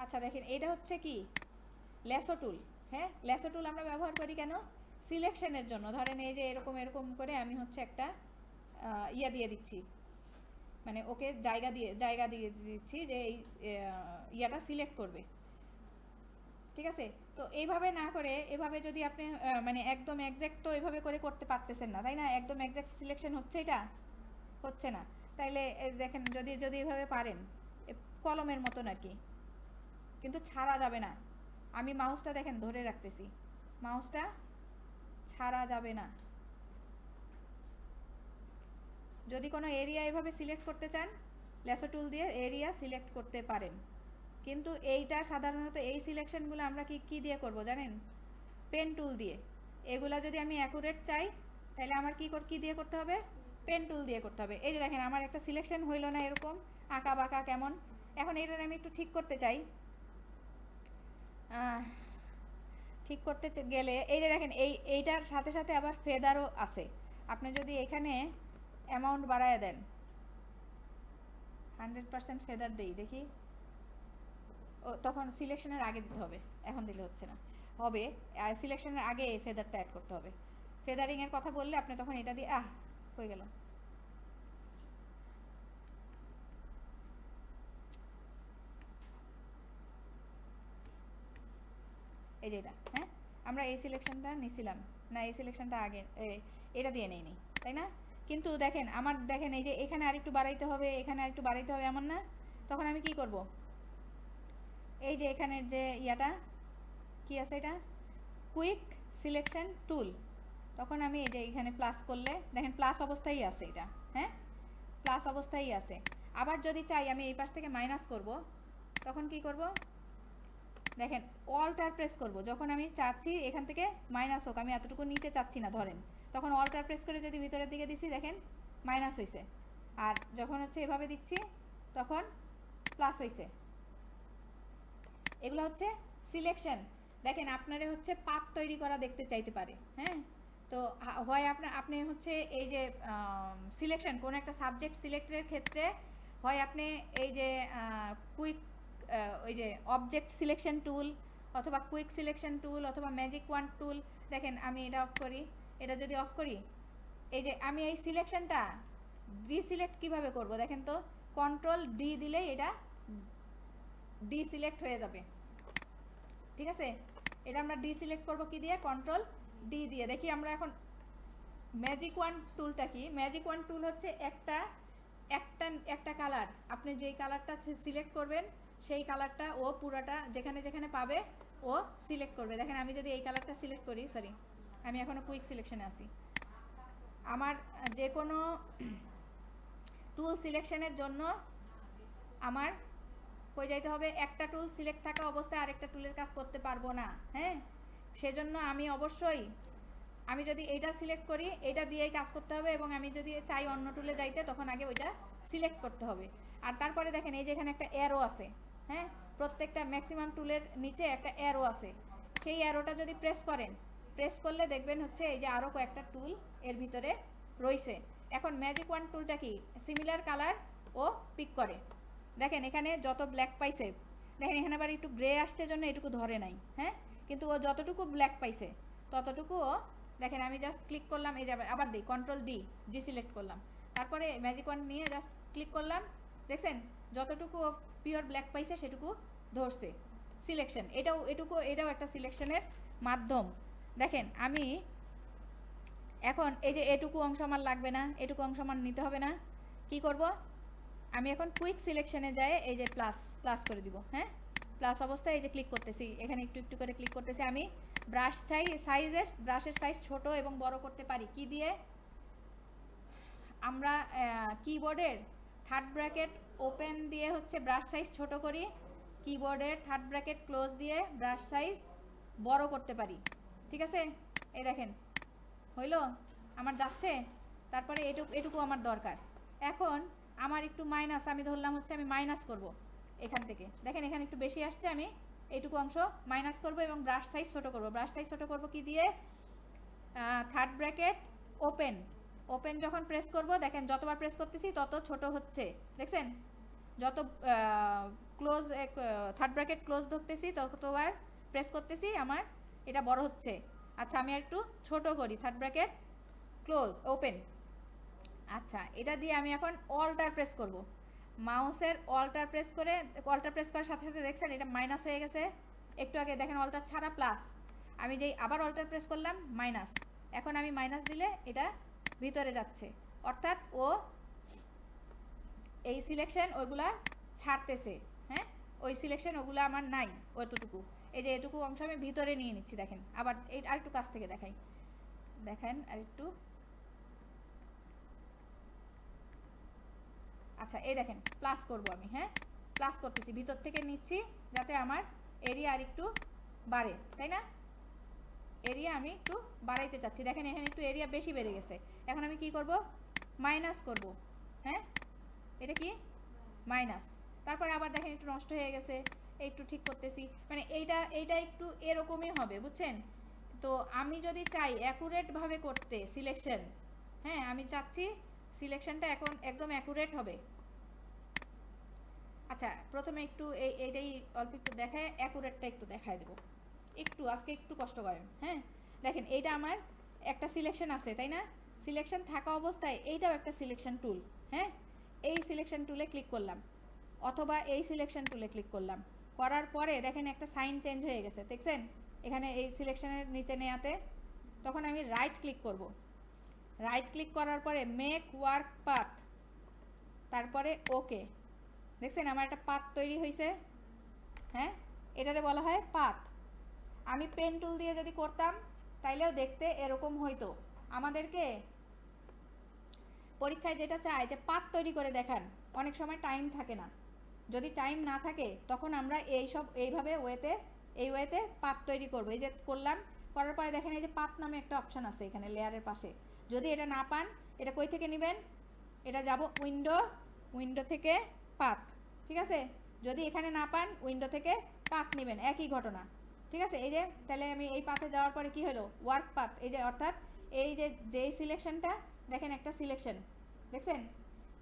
আচ্ছা দেখেন এটা হচ্ছে কি লেসো টুল। হ্যাঁ, লেসো টুল আমরা ব্যবহার করি কেন, সিলেকশনের জন্য। ধরেন এই যে এরকম করে আমি হচ্ছে একটা ইয়া দিয়ে দিচ্ছি, মানে ওকে জায়গা দিয়ে দিচ্ছি যে এই ইয়াটা সিলেক্ট করবে। ঠিক আছে, তো এইভাবে না করে এভাবে যদি আপনি মানে একদম এক্স্যাক্ট তো এভাবে করে করতে পারতেছেন না, তাই না? একদম এক্স্যাক্ট সিলেকশন হচ্ছে এটা হচ্ছে না। তাইলে দেখেন যদি যদি এভাবে পারেন কলমের মতন আর কি, কিন্তু ছাড়া যাবে না। আমি মাউসটা দেখেন ধরে রাখতেছি, মাউসটা ছাড়া যাবে না। যদি কোনো এরিয়া এভাবে সিলেক্ট করতে চান ল্যাসো টুল দিয়ে এরিয়া সিলেক্ট করতে পারেন, কিন্তু এইটা সাধারণত এই সিলেকশনগুলো আমরা কি দিয়ে করব জানেন? পেন টুল দিয়ে। এগুলা যদি আমি অ্যাকুরেট চাই তাহলে আমার কি দিয়ে করতে হবে? পেন টুল দিয়ে করতে হবে। এই যে দেখেন আমার একটা সিলেকশন হইল না এরকম আঁকা বাঁকা কেমন। এখন এটা আমি একটু ঠিক করতে চাই, ঠিক করতে গেলে এই যে দেখেন এইটার সাথে সাথে আবার ফেদারও আছে। আপনি যদি এখানে অ্যামাউন্ট বাড়ায় দেন, 100% ফেদার দেই দেখি, ও তখন সিলেকশনের আগে দিতে হবে, এখন দিলে হচ্ছে না, হবে সিলেকশনের আগে এই ফেদারটা অ্যাড করতে হবে। ফেদারিং এর কথা বললে আপনি তখন এটা দিয়ে হয়ে গেল। এই যে এটা, হ্যাঁ আমরা এই সিলেকশনটা নিছিলাম না, এই সিলেকশনটা আগে এটা দিয়ে নেই তাই না? কিন্তু দেখেন আমার দেখেন এই যে এখানে আরেকটু বাড়াইতে হবে, এখানে আরেকটু বাড়াইতে হবে এমন না? তখন আমি কি করব? এই যে এখানের যে ইয়াটা কি আছে, এটা কুইক সিলেকশন টুল, তখন আমি এই যে এখানে প্লাস করলে দেখেন প্লাস অবস্থায় আছে এটা, হ্যাঁ প্লাস অবস্থায় আছে। আবার যদি চাই আমি এই পাশ থেকে মাইনাস করব, তখন কি করব? দেখেন অল্টার প্রেস করব, যখন আমি চাচ্ছি এখান থেকে মাইনাস হোক, আমি এতটুকু নিতে চাচ্ছি না ধরেন, তখন অল্টার প্রেস করে যদি ভিতরের দিকে দিচ্ছি দেখেন মাইনাস হয়েছে, আর যখন হচ্ছে এভাবে দিচ্ছি তখন প্লাস হয়েছে। এগুলো হচ্ছে সিলেকশন। দেখেন আপনারা হচ্ছে পাথ তৈরি করা দেখতে চাইতে পারে, হ্যাঁ তো হয় আপনি হচ্ছে এই যে সিলেকশন কোন একটা সাবজেক্ট সিলেক্টের ক্ষেত্রে হয় আপনি এই যে কুইক ওই যে অবজেক্ট সিলেকশন টুল অথবা কুইক সিলেকশন টুল অথবা ম্যাজিক ওয়ান টুল। দেখেন আমি এটা অফ করি, এটা যদি অফ করি এই যে আমি এই সিলেকশনটা ডিসিলেক্ট কিভাবে করব দেখেন তো, কন্ট্রোল ডি দিলেই এটা ডিসিলেক্ট হয়ে যাবে, ঠিক আছে? এটা আমরা ডিসিলেক্ট করব কি দিয়ে? কন্ট্রোল ডি দিয়ে। দেখি আমরা এখন ম্যাজিক ওয়ান টুলটা কি? ম্যাজিক ওয়ান টুল হচ্ছে একটা কালার, আপনি যেই কালারটা সিলেক্ট করবেন সেই কালারটা ও পুরাটা যেখানে যেখানে পাবে ও সিলেক্ট করবে। দেখেন আমি যদি এই কালারটা সিলেক্ট করি, সরি আমি এখনো কুইক সিলেকশনে আছি, আমার যে কোনো টুল সিলেকশনের জন্য আমার হয়ে যাইতে হবে, একটা টুল সিলেক্ট থাকা অবস্থায় আরেকটা টুলের কাজ করতে পারবো না, হ্যাঁ সেজন্য আমি অবশ্যই আমি যদি এইটা সিলেক্ট করি এটা দিয়েই কাজ করতে হবে, এবং আমি যদি চাই অন্য টুলে যাইতে তখন আগে ওইটা সিলেক্ট করতে হবে। আর তারপরে দেখেন এই যে এখানে একটা অ্যারো আছে, হ্যাঁ প্রত্যেকটা ম্যাক্সিমাম টুলের নিচে একটা অ্যারো আছে, সেই অ্যারোটা যদি প্রেস করেন, প্রেস করলে দেখবেন হচ্ছে এই যে আরও কয়েকটা টুল এর ভিতরে রয়েছে। এখন ম্যাজিক ওয়ান টুলটা কি? সিমিলার কালার ও পিক করে। দেখেন এখানে যত ব্ল্যাক পাইছে, দেখেন এখানে আবার একটু গ্রে আসছে জন্য এটুকু ধরে নাই, হ্যাঁ কিন্তু ও যতটুকু ব্ল্যাক পাইছে ততটুকু ও দেখেন আমি জাস্ট ক্লিক করলাম, এই যে আবার দিই কন্ট্রোল ডি সিলেক্ট করলাম, তারপরে ম্যাজিক ওয়ান নিয়ে জাস্ট ক্লিক করলাম, দেখছেন যতটুকু পিওর ব্ল্যাক পাইছে সেটুকু ধরছে সিলেকশন। এটাও একটা সিলেকশনের মাধ্যম। দেখেন আমি এখন এই যে এটুকু অংশ আমার লাগবে না, এটুকু অংশ আমার নিতে হবে না, কি করব? আমি এখন কুইক সিলেকশনে যাই এই যে প্লাস করে দিব, হ্যাঁ প্লাস অবস্থায় এই যে ক্লিক করতেছি, এখানে একটু একটু করে ক্লিক করতেছি। আমি ব্রাশ চাই ব্রাশের সাইজ ছোট এবং বড় করতে পারি কি দিয়ে? আমরা কিবোর্ডের থার্ড ব্র্যাকেট ওপেন দিয়ে হচ্ছে ব্রাশ সাইজ ছোট করি, কিবোর্ডের থার্ড ব্র্যাকেট ক্লোজ দিয়ে ব্রাশ সাইজ বড় করতে পারি, ঠিক আছে? এই দেখেন হইলো আমার যাচ্ছে, তারপরে এটুকু আমার দরকার। এখন আমার একটু মাইনাস, আমি ধরলাম হচ্ছে আমি মাইনাস করব এখান থেকে, দেখেন এখানে একটু বেশি আসছে, আমি এইটুকু অংশ মাইনাস করব এবং ব্রাশ সাইজ ছোট করব। ব্রাশ সাইজ ছোট করব কি দিয়ে? থার্ড ব্র্যাকেট ওপেন যখন প্রেস করব দেখেন যতবার প্রেস করতেছি তত ছোট হচ্ছে, দেখছেন যত ক্লোজ থার্ড ব্র্যাকেট ক্লোজ ধরতেছি ততবার প্রেস করতেছি আমার এটা বড় হচ্ছে। আচ্ছা আমি একটু ছোট করি, থার্ড ব্র্যাকেট ক্লোজ ওপেন। আচ্ছা এটা দিয়ে আমি এখন অল্টার প্রেস করব, মাউসের অল্টার প্রেস করার সাথে সাথে দেখছেন এটা মাইনাস হয়ে গেছে, একটু আগে দেখেন অল্টার ছাড়া প্লাস, আমি যেই আবার অল্টার প্রেস করলাম মাইনাস, এখন আমি মাইনাস দিলে এটা ভিতরে যাচ্ছে, অর্থাৎ ও এই সিলেকশন ওইগুলা ছাড়তেছে। হ্যাঁ, ওই সিলেকশন ওগুলো আমার নাই, ওইটুকু এই যে এটুকু অংশ আমি ভিতরে নিয়ে নিচ্ছি। দেখেন আবার এই আরেকটু কাছ থেকে দেখাই, দেখেন আরেকটু, আচ্ছা এই দেখেন প্লাস করব আমি, হ্যাঁ প্লাস করতেছি, ভিতর থেকে নিচ্ছি যাতে আমার এরিয়া আর একটু বাড়ে, তাই না? এরিয়া আমি একটু বাড়াইতে চাচ্ছি, দেখেন এখানে একটু এরিয়া বেশি বেড়ে গেছে, এখন আমি কি করব মাইনাস করব। হ্যাঁ, এটা কি মাইনাস, তারপরে আবার দেখেন একটু নষ্ট হয়ে গেছে, একটু ঠিক করতেছি, মানে এইটা একটু এরকমই হবে, বুঝছেন? তো আমি যদি চাই অ্যাকুরেটভাবে করতে সিলেকশন, হ্যাঁ আমি চাচ্ছি সিলেকশনটা এখন একদম অ্যাকুরেট হবে। আচ্ছা প্রথমে একটু এইটাই অল্প একটু দেখায়, অ্যাকুরেটটা একটু দেখায় দেবো, একটু আজকে একটু কষ্ট করেন। হ্যাঁ দেখেন এইটা আমার একটা সিলেকশন আছে, তাই না? সিলেকশন থাকা অবস্থায় এইটাও একটা সিলেকশন টুল। হ্যাঁ, এই সিলেকশন টুলে ক্লিক করলাম অথবা এই সিলেকশন টুলে ক্লিক করলাম, করার পরে দেখেন একটা সাইন চেঞ্জ হয়ে গেছে, দেখছেন এখানে এই সিলেকশনের নিচে নেয়াতে। তখন আমি রাইট ক্লিক করব, রাইট ক্লিক করার পরে মেক ওয়ার্ক পাথ, তারপরে ওকে, দেখছেন আমার একটা পাথ তৈরি হয়েছে। হ্যাঁ, এটারে বলা হয় পাথ। আমি পেন টুল দিয়ে যদি করতাম তাইলেও দেখতে এরকম হইতো। আমাদেরকে পরীক্ষায় যেটা চায় যে পাথ তৈরি করে দেখান, অনেক সময় টাইম থাকে না, যদি টাইম না থাকে তখন আমরা এইভাবে এই ওয়েতে পাথ তৈরি করব। এই যে করলাম, করার পরে দেখেন এই যে পাথ নামে একটা অপশান আছে এখানে লেয়ারের পাশে, যদি এটা না পান এটা কই থেকে নেবেন, এটা যাব উইন্ডো থেকে পাথ, ঠিক আছে? যদি এখানে না পান উইন্ডো থেকে পাথ নেবেন, একই ঘটনা, ঠিক আছে? এই যে তাহলে আমি এই পাথে যাওয়ার পরে কি হলো, ওয়ার্ক পাথ, এই যে অর্থাৎ এই যে যেই সিলেকশনটা দেখেন একটা সিলেকশন, দেখছেন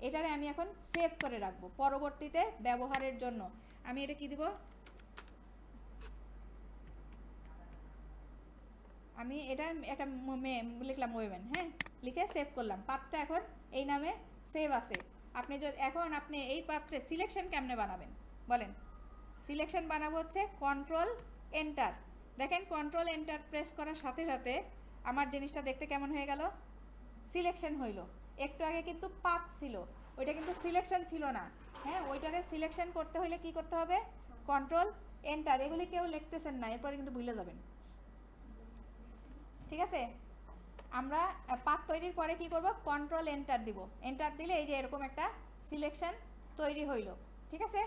এটারে আমি এখন সেভ করে রাখবো পরবর্তীতে ব্যবহারের জন্য। আমি এটা কি দিব, আমি এটা একটা লিখলাম ওয়েমেন, হ্যাঁ লিখে সেভ করলাম, পাথটা এখন এই নামে সেভ আছে। আপনি যদি এখন আপনি এই পাত্রে সিলেকশন কেমনে বানাবেন বলেন? সিলেকশন বানাবো হচ্ছে কন্ট্রোল এন্টার, দেখেন কন্ট্রোল এন্টার প্রেস করার সাথে সাথে আমার জিনিসটা দেখতে কেমন হয়ে গেল, সিলেকশন হইল। একটু আগে কিন্তু পাথ ছিল, ওইটা কিন্তু সিলেকশন ছিল না। হ্যাঁ, ওইটারে সিলেকশন করতে হলে কি করতে হবে, কন্ট্রোল এন্টার, এগুলি কেউ লিখতেছেন না এরপরে কিন্তু ভুলে যাবেন, ঠিক আছে? আমরা পাথ তৈরির পরে কি করব, কন্ট্রোল এন্টার দিব, এন্টার দিলে এই যে এরকম একটা সিলেকশন তৈরি হইল, ঠিক আছে?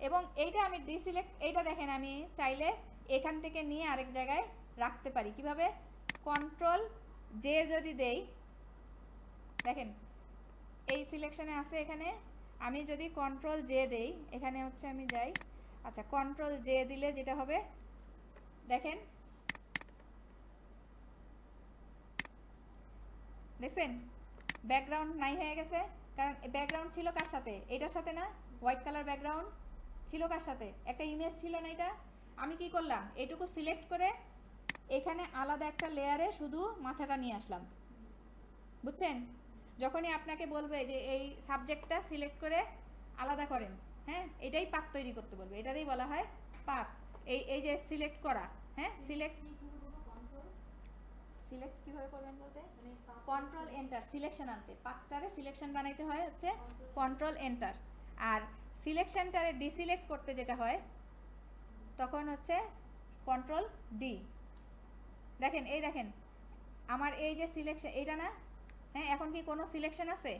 এবং এইটা আমি ডিসিলেক্ট, এইটা দেখেন আমি চাইলে এখান থেকে নিয়ে আরেক জায়গায় রাখতে পারি, কিভাবে, কন্ট্রোল জে যদি দেই, দেখেন এই সিলেকশনে আছে এখানে, আমি যদি কন্ট্রোল জে দেই, এখানে হচ্ছে আমি যাই, আচ্ছা কন্ট্রোল জে দিলে যেটা হবে দেখেন, দেখছেন ব্যাকগ্রাউন্ড নাই হয়ে গেছে, কারণ ব্যাকগ্রাউন্ড ছিল কার সাথে, এটার সাথে না, হোয়াইট কালার ব্যাকগ্রাউন্ড ছিল কার সাথে, একটা ইমেজ ছিল না এটা। আমি কি করলাম, এইটুকু সিলেক্ট করে এখানে আলাদা একটা লেয়ারে শুধু মাথাটা নিয়ে আসলাম, বুঝছেন? যখনই আপনাকে বলবে যে এই সাবজেক্টটা সিলেক্ট করে আলাদা করেন, হ্যাঁ এটাই পাথ তৈরি করতে বলবে, এটারই বলা হয় পাথ। এই যে সিলেক্ট করা, হ্যাঁ সিলেক্ট কিভাবে করবেন বলতে, কন্ট্রোল এন্টার, সিলেকশন আনতে, পাথটারে সিলেকশন বানাইতে হয় হচ্ছে কন্ট্রোল এন্টার, আর সিলেকশনটারে ডিসিলেক্ট করতে যেটা হয় তখন হচ্ছে কন্ট্রোল ডি। দেখেন এই দেখেন আমার এই যে সিলেকশন এইটা না, হ্যাঁ এখন কি কোনো সিলেকশন আছে,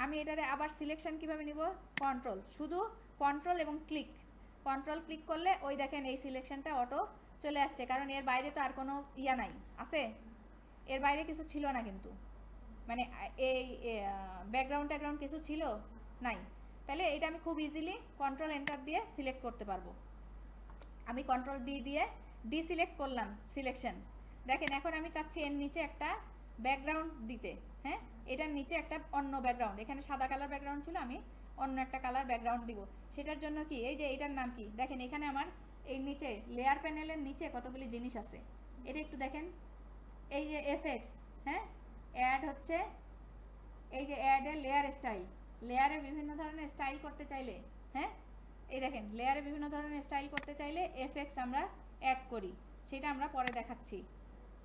আমি এটারে আবার সিলেকশন কিভাবে নিব, কন্ট্রোল, শুধু কন্ট্রোল এবং ক্লিক, কন্ট্রোল ক্লিক করলে ওই দেখেন এই সিলেকশনটা অটো চলে আসছে, কারণ এর বাইরে তো আর কোনো ইয়া নাই, আছে এর বাইরে কিছু ছিল না কিন্তু, মানে এই ব্যাকগ্রাউন্ড কিছু ছিল নাই, তাহলে এটা আমি খুব ইজিলি কন্ট্রোল এন্টার দিয়ে সিলেক্ট করতে পারবো। আমি কন্ট্রোল ডি দিয়ে ডিসিলেক্ট করলাম সিলেকশন, দেখেন এখন আমি চাচ্ছি এর নিচে একটা ব্যাকগ্রাউন্ড দিতে, হ্যাঁ এটার নিচে একটা অন্য ব্যাকগ্রাউন্ড, এখানে সাদা কালার ব্যাকগ্রাউন্ড ছিল, আমি অন্য একটা কালার ব্যাকগ্রাউন্ড দিব, সেটার জন্য কি এই যে এটার নাম কি, দেখেন এখানে আমার এই নিচে লেয়ার প্যানেলের নিচে কতগুলি জিনিস আছে, এটা একটু দেখেন, এই যে এফএক্স, হ্যাঁ অ্যাড হচ্ছে, এই যে অ্যাডের লেয়ার স্টাইল, লেয়ারে বিভিন্ন ধরনের স্টাইল করতে চাইলে, হ্যাঁ এই দেখেন লেয়ারে বিভিন্ন ধরনের স্টাইল করতে চাইলে এফএক্স আমরা অ্যাড করি, সেটা আমরা পরে দেখাচ্ছি,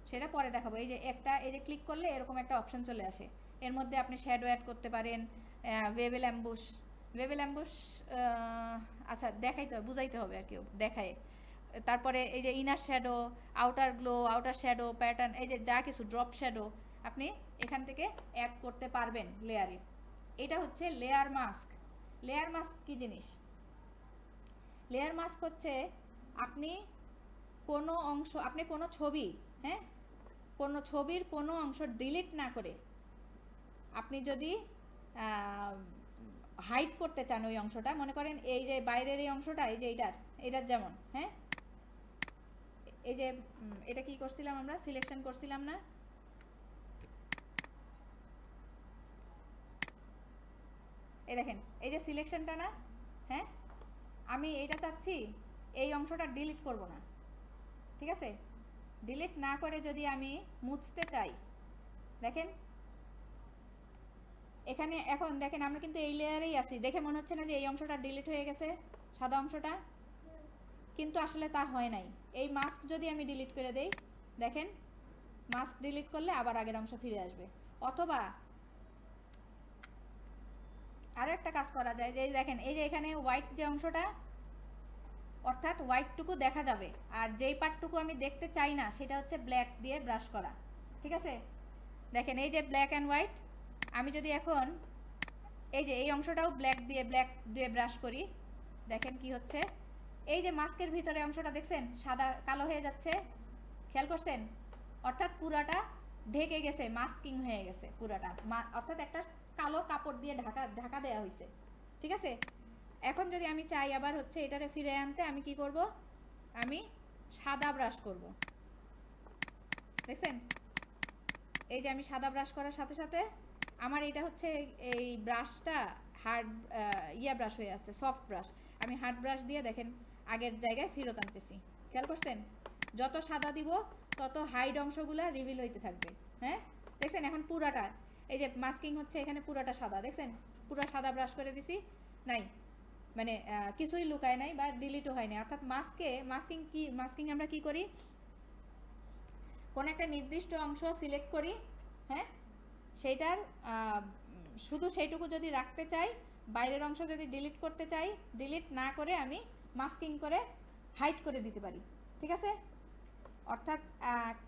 সেটা পরে দেখাবো। এই যে এই যে ক্লিক করলে এরকম একটা অপশন চলে আসে, এর মধ্যে আপনি শ্যাডো অ্যাড করতে পারেন, ওয়েবেল অ্যাম্বুশ আচ্ছা দেখাইতে হবে, বুঝাইতে হবে আর কি, দেখায়। তারপরে এই যে inner shadow, outer glow, outer shadow pattern, এই যে যা কিছু ড্রপ শ্যাডো আপনি এখান থেকে অ্যাড করতে পারবেন লেয়ারে। এটা হচ্ছে লেয়ার মাস্ক। লেয়ার মাস্ক কি জিনিস? লেয়ার মাস্ক হচ্ছে আপনি কোনো অংশ, আপনি কোনো ছবি, হ্যাঁ, কোনো ছবির কোনো অংশ ডিলিট না করে আপনি যদি হাইড করতে চান ওই অংশটা, মনে করেন এই যে বাইরের এই অংশটা, এই যে এটার যেমন, হ্যাঁ, এই যে এটা কি করছিলাম আমরা, সিলেকশন করছিলাম না, এই দেখেন এই যে সিলেকশনটা না, হ্যাঁ, আমি এইটা চাচ্ছি এই অংশটা ডিলিট করব না, ঠিক আছে, ডিলিট না করে যদি আমি মুছতে চাই, দেখেন এখানে এখন দেখেন আমরা কিন্তু এই লেয়ারেই আছি, দেখে মনে হচ্ছে না যে এই অংশটা ডিলিট হয়ে গেছে, সাদা অংশটা, কিন্তু আসলে তা হয় নাই। এই মাস্ক যদি আমি ডিলিট করে দেই, দেখেন মাস্ক ডিলিট করলে আবার আগের অংশ ফিরে আসবে। অথবা আরো একটা কাজ করা যায়, যে দেখেন এই যে এখানে হোয়াইট যে অংশটা, অর্থাৎ হোয়াইটটুকু দেখা যাবে, আর যেই পার্টটুকু আমি দেখতে চাই না সেটা হচ্ছে ব্ল্যাক দিয়ে ব্রাশ করা, ঠিক আছে। দেখেন এই যে ব্ল্যাক অ্যান্ড হোয়াইট, আমি যদি এখন এই যে এই অংশটাও ব্ল্যাক দিয়ে ব্রাশ করি, দেখেন কি হচ্ছে, এই যে মাস্কের ভিতরে অংশটা দেখছেন সাদা কালো হয়ে যাচ্ছে, খেয়াল করছেন, অর্থাৎ পুরাটা ঢেকে গেছে, মাস্কিং হয়ে গেছে পুরাটা, অর্থাৎ একটা কালো কাপড় দিয়ে ঢাকা দেওয়া হয়েছে, ঠিক আছে। এখন যদি আমি চাই আবার হচ্ছে এটারে ফিরে আনতে, আমি কি করব, আমি সাদা ব্রাশ করব, দেখছেন এই যে আমি সাদা ব্রাশ করার সাথে সাথে আমার এটা হচ্ছে এই ব্রাশটা হার্ড ব্রাশ হয়ে আসছে, সফট ব্রাশ, আমি হার্ড ব্রাশ দিয়ে দেখেন আগের জায়গায় ফেরত আনতেছি, খেয়াল করছেন, যত সাদা দিব তত হাইড অংশগুলা রিভিল হইতে থাকবে, হ্যাঁ, দেখছেন এখন পুরাটা এই যে মাস্কিং হচ্ছে, এখানে পুরাটা সাদা, দেখছেন পুরা সাদা ব্রাশ করে দিছি, নাই মানে কিছুই লুকায় নাই বা ডিলিটও হয় নাই, অর্থাৎ মাস্কিং আমরা কি করি, কোন একটা নির্দিষ্ট অংশ সিলেক্ট করি, হ্যাঁ, সেইটার শুধু সেইটুকু যদি রাখতে চাই, বাইরের অংশ যদি ডিলিট করতে চাই, ডিলিট না করে আমি মাস্কিং করে হাইড করে দিতে পারি, ঠিক আছে। অর্থাৎ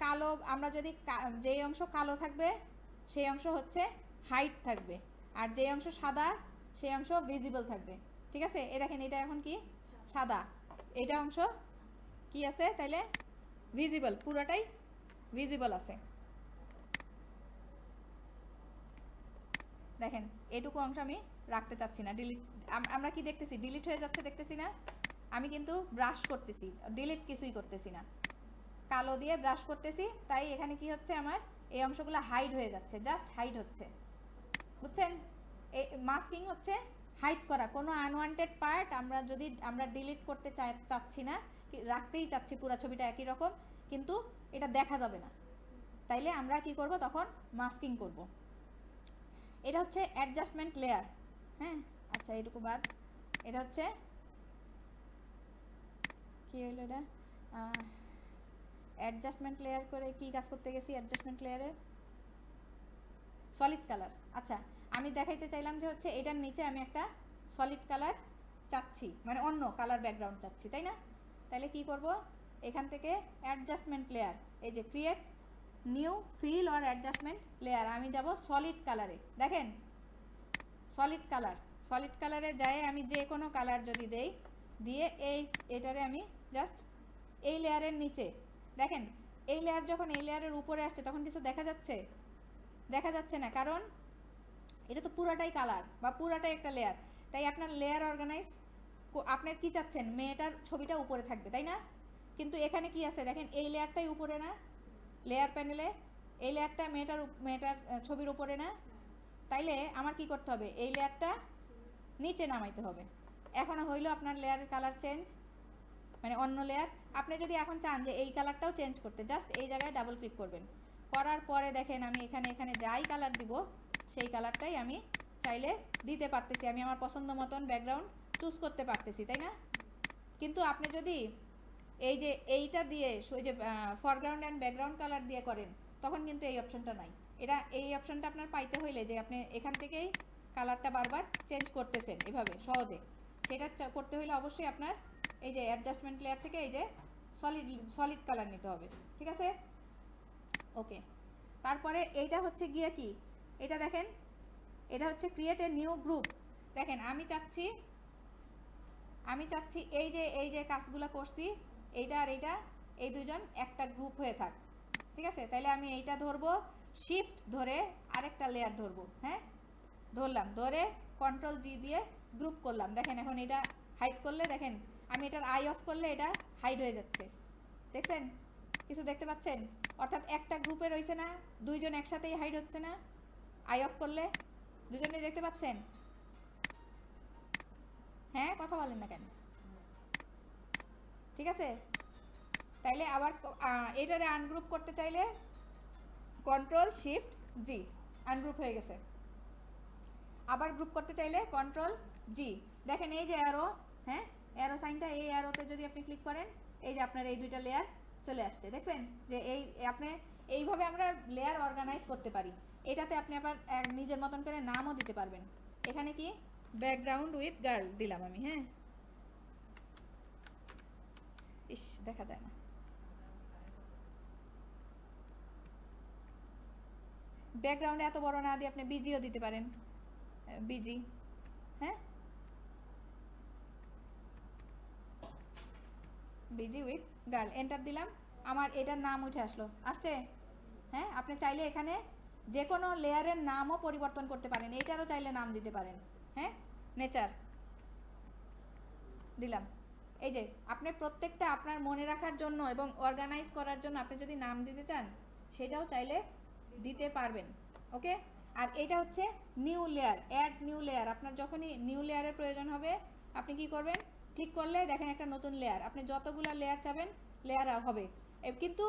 কালো, আমরা যদি যেই অংশ কালো থাকবে সেই অংশ হচ্ছে হাইড থাকবে, আর যেই অংশ সাদা সেই অংশ ভিজিবল থাকবে, ঠিক আছে। এই দেখেন এটা এখন কি সাদা, এইটা অংশ কি আছে তাইলে ভিজিবল, পুরোটাই ভিজিবল আছে, দেখেন এটুকু অংশ আমি রাখতে চাচ্ছি না, ডিলিট, আমরা কি দেখতেছি ডিলিট হয়ে যাচ্ছে, দেখতেছি না, আমি কিন্তু ব্রাশ করতেছি, ডিলিট কিছুই করতেছি না, কালো দিয়ে ব্রাশ করতেছি, তাই এখানে কি হচ্ছে, আমার এই অংশগুলো হাইড হয়ে যাচ্ছে, জাস্ট হাইড হচ্ছে, বুঝছেন। এই মাস্কিং হচ্ছে হাইড করা, কোনো আনওয়ান্টেড পার্ট আমরা ডিলিট করতে চাচ্ছি না, রাখতেই চাচ্ছি পুরো ছবিটা একই রকম, কিন্তু এটা দেখা যাবে না, তাইলে আমরা কি করব, তখন মাস্কিং করব। এটা হচ্ছে অ্যাডজাস্টমেন্ট লেয়ার, হ্যাঁ, আচ্ছা এইটুকু বাদ, এটা হচ্ছে কি হইল, এটা অ্যাডজাস্টমেন্ট লেয়ার করে কি কাজ করতে গেছি, অ্যাডজাস্টমেন্ট লেয়ারে সলিড কালার, আচ্ছা আমি দেখাইতে চাইলাম যে হচ্ছে এটার নিচে আমি একটা সলিড কালার চাচ্ছি, মানে অন্য কালার ব্যাকগ্রাউন্ড চাচ্ছি, তাই না, তাহলে কি করব, এখান থেকে অ্যাডজাস্টমেন্ট লেয়ার, এই যে create new fill or adjustment layer, আমি যাব সলিড কালারে, দেখেন সলিড কালারে যায়, আমি যে কোনো কালার যদি দেই, দিয়ে এটারে আমি জাস্ট এই লেয়ারের নিচে, দেখেন এই লেয়ার যখন এই লেয়ারের উপরে আসছে তখন কিছু দেখা যাচ্ছে না, কারণ এটা তো পুরাটাই কালার বা পুরাটাই একটা লেয়ার, তাই আপনার লেয়ার অর্গানাইজ, আপনার কি চাচ্ছেন মেয়েটার ছবিটা উপরে থাকবে, তাই না, কিন্তু এখানে কি আছে দেখেন এই লেয়ারটাই উপরে না, লেয়ার প্যানেলে এই লেয়ারটা মেয়েটার ছবির উপরে না, তাইলে আমার কি করতে হবে, এই লেয়ারটা নিচে নামাইতে হবে। এখন হইলো আপনার লেয়ারের কালার চেঞ্জ, মানে অন্য লেয়ার, আপনি যদি এখন চান যে এই কালারটাও চেঞ্জ করতে, জাস্ট এই জায়গায় ডাবল ক্লিক করবেন, করার পরে দেখেন আমি এখানে যাই কালার দিব সেই কালারটাই আমি চাইলে দিতে পারতেছি, আমি আমার পছন্দ মতন ব্যাকগ্রাউন্ড চুজ করতে পারতেছি, তাই না? কিন্তু আপনি যদি এই যে এইটা দিয়ে ওই যে ফরগ্রাউন্ড অ্যান্ড ব্যাকগ্রাউন্ড কালার দিয়ে করেন, তখন কিন্তু এই অপশনটা নাই। এই অপশনটা আপনার পাইতে হইলে যে আপনি এখান থেকেই কালারটা বারবার চেঞ্জ করতেছেন এভাবে সহজে, সেটা করতে হইলে অবশ্যই আপনার এই যে অ্যাডজাস্টমেন্ট লেয়ার থেকে এই যে সলিড কালার নিতে হবে, ঠিক আছে? ওকে, তারপরে এইটা হচ্ছে গিয়ে কি, এটা দেখেন, এটা হচ্ছে ক্রিয়েট এ নিউ গ্রুপ। দেখেন আমি চাচ্ছি এই যে কাজগুলো করছি, এইটা আর এইটা, এই দুজন একটা গ্রুপ হয়ে থাক, ঠিক আছে? তাইলে আমি এইটা ধরবো, শিফট ধরে আরেকটা লেয়ার ধরবো, হ্যাঁ, ধরলাম, ধরে কন্ট্রোল জি দিয়ে গ্রুপ করলাম। দেখেন এখন এটা হাইড করলে, দেখেন আমি এটার আই অফ করলে এটা হাইড হয়ে যাচ্ছে, দেখছেন? কিছু দেখতে পাচ্ছেন? অর্থাৎ একটা গ্রুপে রয়েছে না, দুইজন একসাথেই হাইড হচ্ছে না, আই অফ করলে দুজনেই দেখতে পাচ্ছেন? হ্যাঁ, কথা বলেন না কেন? ঠিক আছে, তাইলে আবার এটারে আনগ্রুপ করতে চাইলে কন্ট্রোল শিফট জি, আনগ্রুপ হয়ে গেছে। আবার গ্রুপ করতে চাইলে কন্ট্রোল জি, দেখেন এই যে অ্যারো, হ্যাঁ, অ্যারো সাইনটা, এই অ্যারোতে যদি আপনি ক্লিক করেন, এই যে আপনার এই দুইটা লেয়ার চলে আসছে, দেখছেন? যে এই আপনি এইভাবে আমরা লেয়ার অর্গানাইজ করতে পারি। এটাতে আপনি আবার নিজের মতন করে নামও দিতে পারবেন। এখানে কি ব্যাকগ্রাউন্ড উইথ গার্ল দিলাম আমি, হ্যাঁ, ইস দেখা যায় না, ব্যাকগ্রাউন্ডে এত বড় না দিয়ে আপনি বিজিও দিতে পারেন, বিজি, হ্যাঁ, বিজি উইথ গার্ল, এন্টার দিলাম, আমার এটার নাম উঠে আসছে, হ্যাঁ। আপনি চাইলে এখানে যে কোনো লেয়ারের নামও পরিবর্তন করতে পারেন, এইটারও চাইলে নাম দিতে পারেন, হ্যাঁ, নেচার দিলাম। এই যে আপনি প্রত্যেকটা আপনার মনে রাখার জন্য এবং অর্গানাইজ করার জন্য আপনি যদি নাম দিতে চান, সেটাও চাইলে দিতে পারবেন, ওকে। আর এটা হচ্ছে new layer, add new layer. আপনার যখনই নিউ লেয়ারের প্রয়োজন হবে, আপনি কি করবেন, ক্লিক করলে দেখেন একটা নতুন লেয়ার, আপনি যতগুলো লেয়ার চাবেন লেয়ার হবে। কিন্তু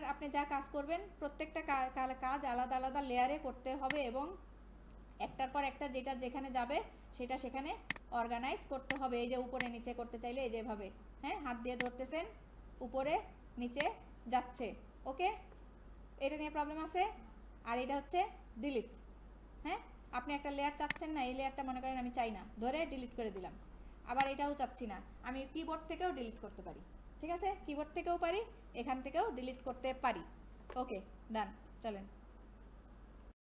আপনি যা কাজ করবেন, প্রত্যেকটা কাজ আলাদা আলাদা লেয়ারে করতে হবে এবং একটার পর একটা যেটা যেখানে যাবে সেটা সেখানে অর্গানাইজ করতে হবে। এই যে উপরে নিচে করতে চাইলে এই যেভাবে, হ্যাঁ, হাত দিয়ে ধরতেছেন, উপরে নিচে যাচ্ছে, ওকে। এটা নিয়ে প্রবলেম আছে? আর এটা হচ্ছে ডিলিট, হ্যাঁ, আপনি একটা লেয়ার চাচ্ছেন না, এই লেয়ারটা মনে করেন আমি চাই না, ধরে ডিলিট করে দিলাম। আবার এটাও চাচ্ছি না, আমি কিবোর্ড থেকেও ডিলিট করতে পারি, ঠিক আছে? কিবোর্ড থেকেও পারি, এখান থেকেও ডিলিট করতে পারি, ওকে, ডান, চলেন।